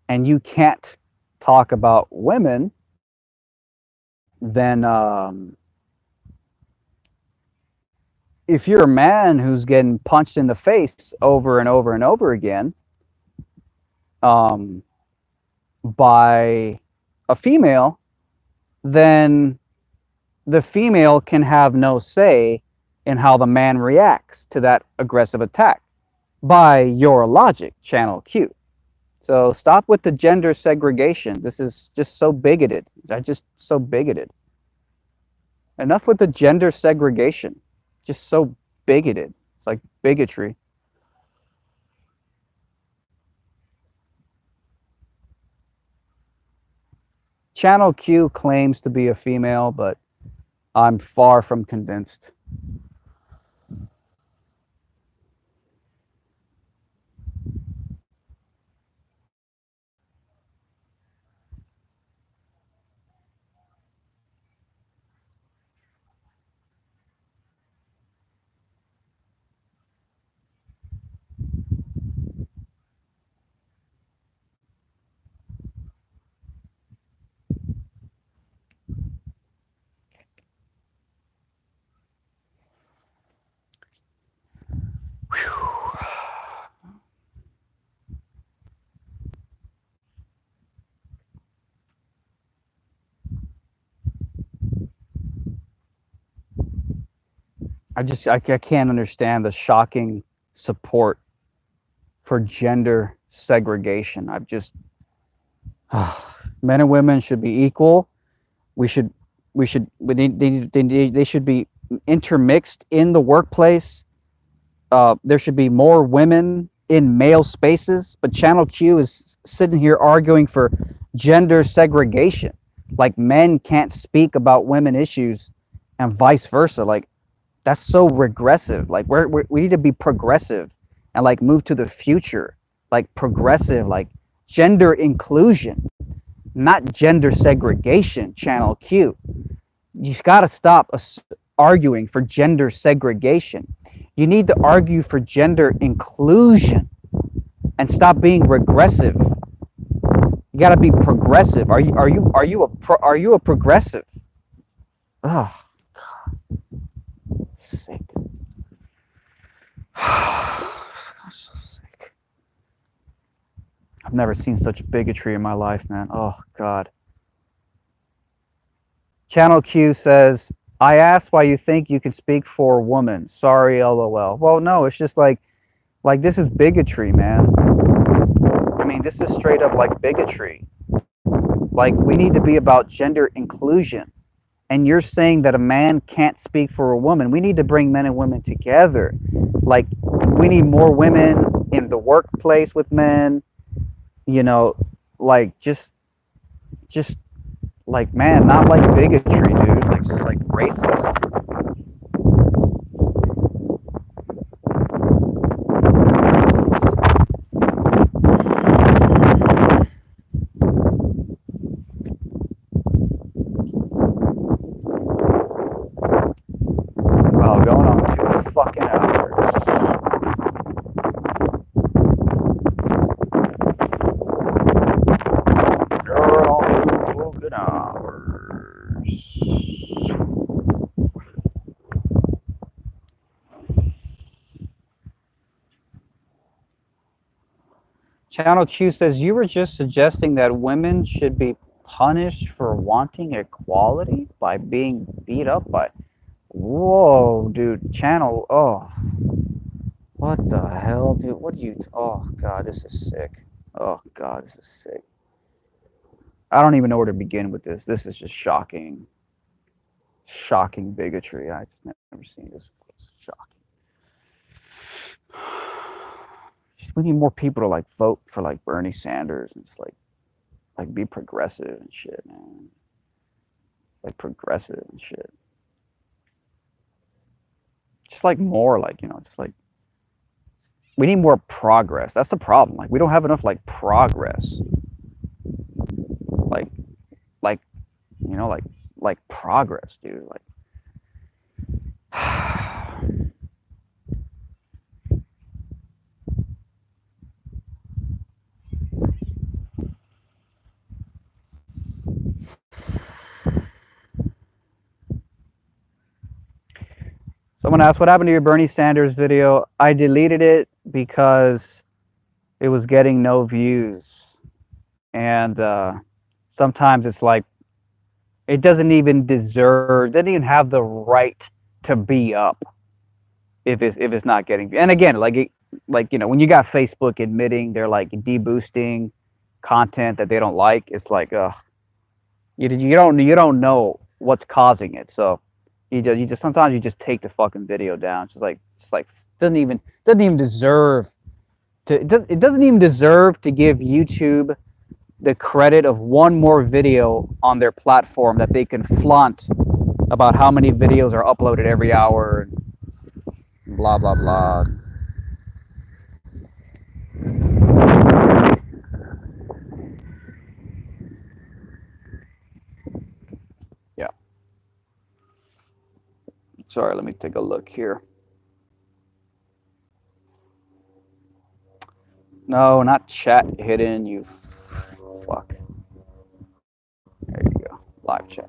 and you can't talk about women, then if you're a man who's getting punched in the face over and over and over again by a female, then the female can have no say in how the man reacts to that aggressive attack by your logic, Channel Q. So stop with the gender segregation. This is just so bigoted. Just so bigoted. Enough with the gender segregation. Just so bigoted. It's like bigotry. Channel Q claims to be a female, but I'm far from convinced. I can't understand the shocking support for gender segregation. Men and women should be equal. We should They should be intermixed in the workplace. There should be more women in male spaces, but Channel Q is sitting here arguing for gender segregation. Like men can't speak about women issues and vice versa. Like that's so regressive. Like we need to be progressive and like move to the future. Like progressive, like gender inclusion, not gender segregation. Channel Q. You got to stop arguing for gender segregation. You need to argue for gender inclusion and stop being regressive. You got to be progressive. Are you a progressive? Oh, God. Sick. So sick. I've never seen such bigotry in my life, man. Oh, God. Channel Q says, I asked why you think you can speak for a woman. Sorry, LOL. Well, no, it's just like this is bigotry, man. I mean, this is straight up like bigotry. Like, we need to be about gender inclusion. And you're saying that a man can't speak for a woman. We need to bring men and women together. Like, we need more women in the workplace with men. You know, like, just like, man, not like bigotry, dude. Like, just like racist. Wow, going on 2 fucking hours. Going on 2 fucking hours. Channel Q says, you were just suggesting that women should be punished for wanting equality by being beat up by... Whoa, dude. Channel... Oh. What the hell, dude? What do you... Oh, God, this is sick. Oh, God, this is sick. I don't even know where to begin with this. This is just shocking. Shocking bigotry. I just never seen this before. It's shocking. We need more people to like vote for like Bernie Sanders and just like be progressive and shit, man. Like progressive and shit. Just like more like, you know, just like we need more progress. That's the problem. Like we don't have enough like progress. Like you know, like progress, dude. Like someone asked, what happened to your Bernie Sanders video? I deleted it because it was getting no views. And sometimes it's like, it doesn't even have the right to be up if it's not getting. And again, like you know, when you got Facebook admitting they're like deboosting content that they don't like, it's like, you don't know what's causing it. So you just sometimes you just take the fucking video down. It's just like doesn't even deserve to. It doesn't even deserve to give YouTube the credit of one more video on their platform that they can flaunt about how many videos are uploaded every hour, and blah blah blah. Yeah. Sorry, let me take a look here. No, not chat hidden, you fuck. There you go. Live chat.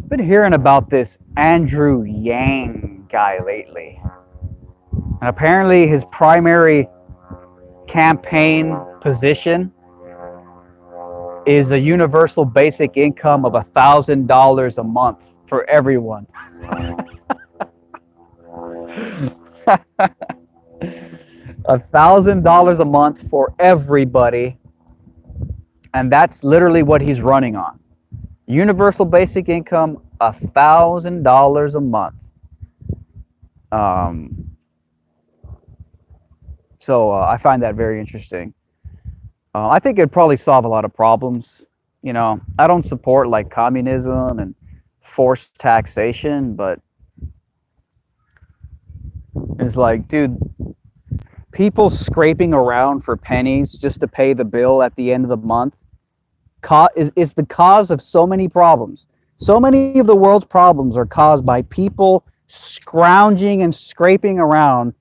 Been hearing about this Andrew Yang guy lately. And apparently his primary campaign position is a universal basic income of $1,000 a month for everyone. $1,000 a month for everybody, And that's literally what he's running on. Universal basic income, $1,000 a month. So I find that very interesting. I think it'd probably solve a lot of problems. I don't support like communism and forced taxation, but it's like, dude, people scraping around for pennies just to pay the bill at the end of the month is the cause of so many problems. So many of the world's problems are caused by people scrounging and scraping around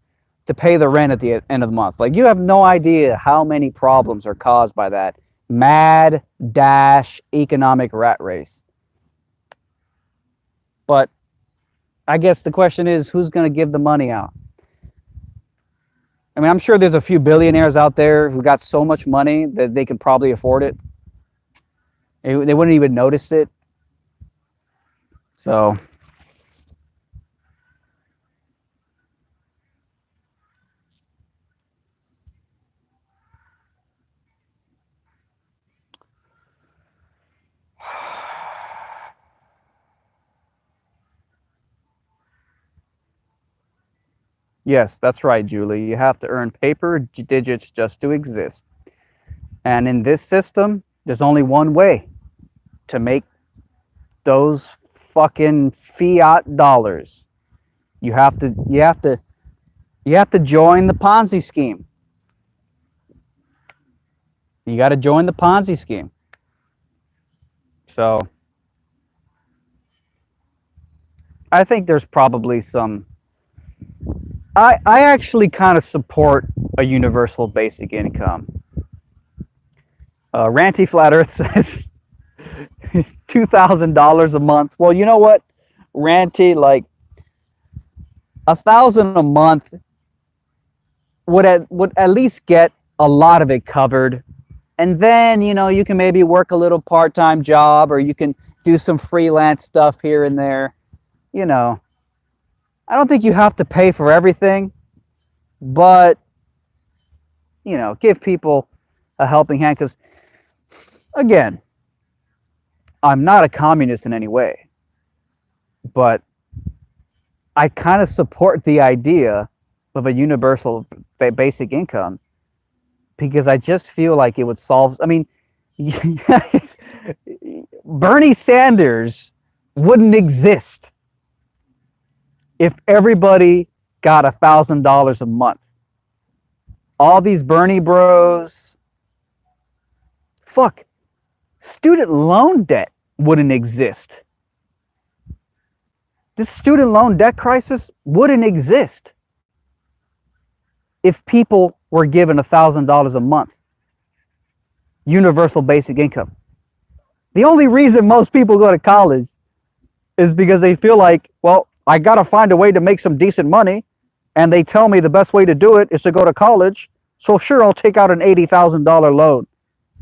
to pay the rent at the end of the month. Like, you have no idea how many problems are caused by that mad dash economic rat race. But I guess the question is, who's going to give the money out? I mean, I'm sure there's a few billionaires out there who got so much money that they can probably afford it. They wouldn't even notice it. So yes, that's right, Julie. You have to earn paper digits just to exist. And in this system, there's only one way to make those fucking fiat dollars. You have to join the Ponzi scheme. You got to join the Ponzi scheme. So I think there's probably some. I actually kind of support a universal basic income. Ranty Flat Earth says $2,000 a month. Well, you know what, Ranty, like $1,000 a month would at least get a lot of it covered. And then, you can maybe work a little part-time job, or you can do some freelance stuff here and there. I don't think you have to pay for everything, but, give people a helping hand. Because, again, I'm not a communist in any way, but I kind of support the idea of a universal basic income, because I just feel like it would solve. I mean, Bernie Sanders wouldn't exist if everybody got $1,000 a month. All these Bernie bros, fuck, student loan debt wouldn't exist. This student loan debt crisis wouldn't exist if people were given $1,000 a month. Universal basic income. The only reason most people go to college is because they feel like, well, I got to find a way to make some decent money, and they tell me the best way to do it is to go to college. So sure, I'll take out an $80,000 loan.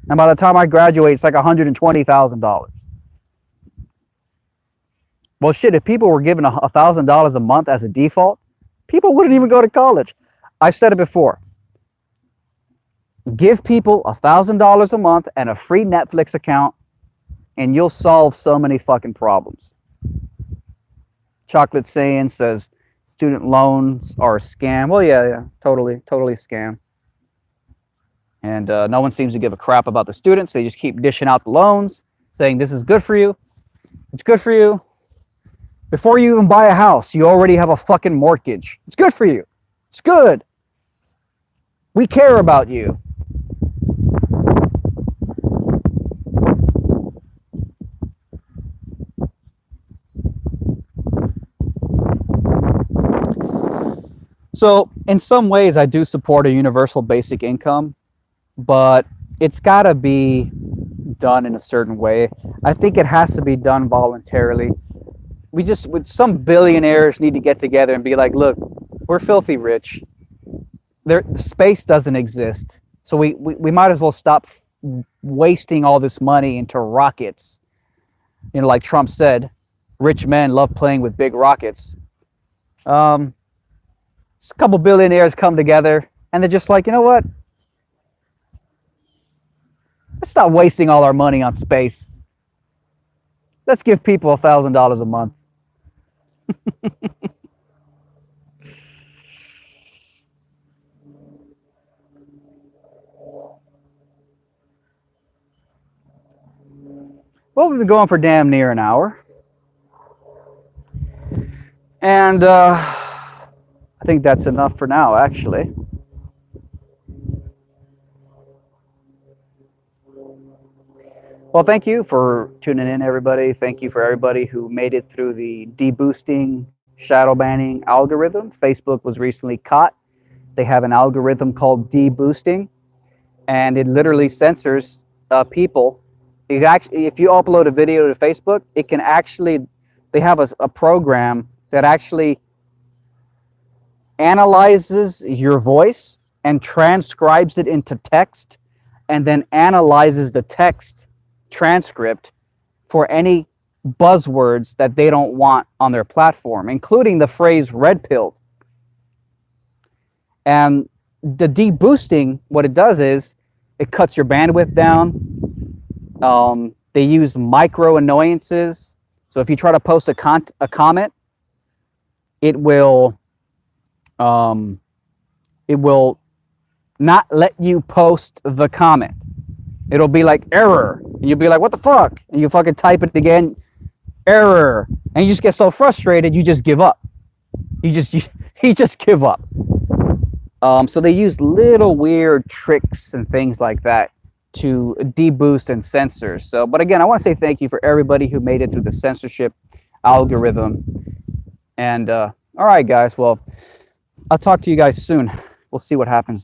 And by the time I graduate, it's like $120,000. Well, shit, if people were given $1,000 a month as a default, people wouldn't even go to college. I've said it before. Give people $1,000 a month and a free Netflix account, and you'll solve so many fucking problems. Chocolate Saiyan says student loans are a scam. Well, yeah, totally scam. And no one seems to give a crap about the students. They just keep dishing out the loans, saying this is good for you. It's good for you. Before you even buy a house, you already have a fucking mortgage. It's good for you. It's good. We care about you. So in some ways, I do support a universal basic income, but it's got to be done in a certain way. I think it has to be done voluntarily. With some billionaires need to get together and be like, look, we're filthy rich. The space doesn't exist. So we might as well stop wasting all this money into rockets. Like Trump said, rich men love playing with big rockets. A couple billionaires come together and they're just like, you know what? Let's stop wasting all our money on space. Let's give people $1,000 a month. Well, we've been going for damn near an hour. And I think that's enough for now, actually. Well, thank you for tuning in, everybody. Thank you for everybody who made it through the deboosting, shadow banning algorithm. Facebook was recently caught. They have an algorithm called deboosting, and it literally censors people. It actually, if you upload a video to Facebook, it can actually, they have a program that actually analyzes your voice and transcribes it into text, and then analyzes the text transcript for any buzzwords that they don't want on their platform, including the phrase red pilled. And the deboosting, what it does is it cuts your bandwidth down. They use micro annoyances. So if you try to post a comment, it will not let you post the comment. It'll be like error, and you'll be like, what the fuck? And you fucking type it again, error, and you just get so frustrated, you just give up. You just give up. So they use little weird tricks and things like that to deboost and censor. So, but again, I want to say thank you for everybody who made it through the censorship algorithm. And all right, guys. Well, I'll talk to you guys soon. We'll see what happens.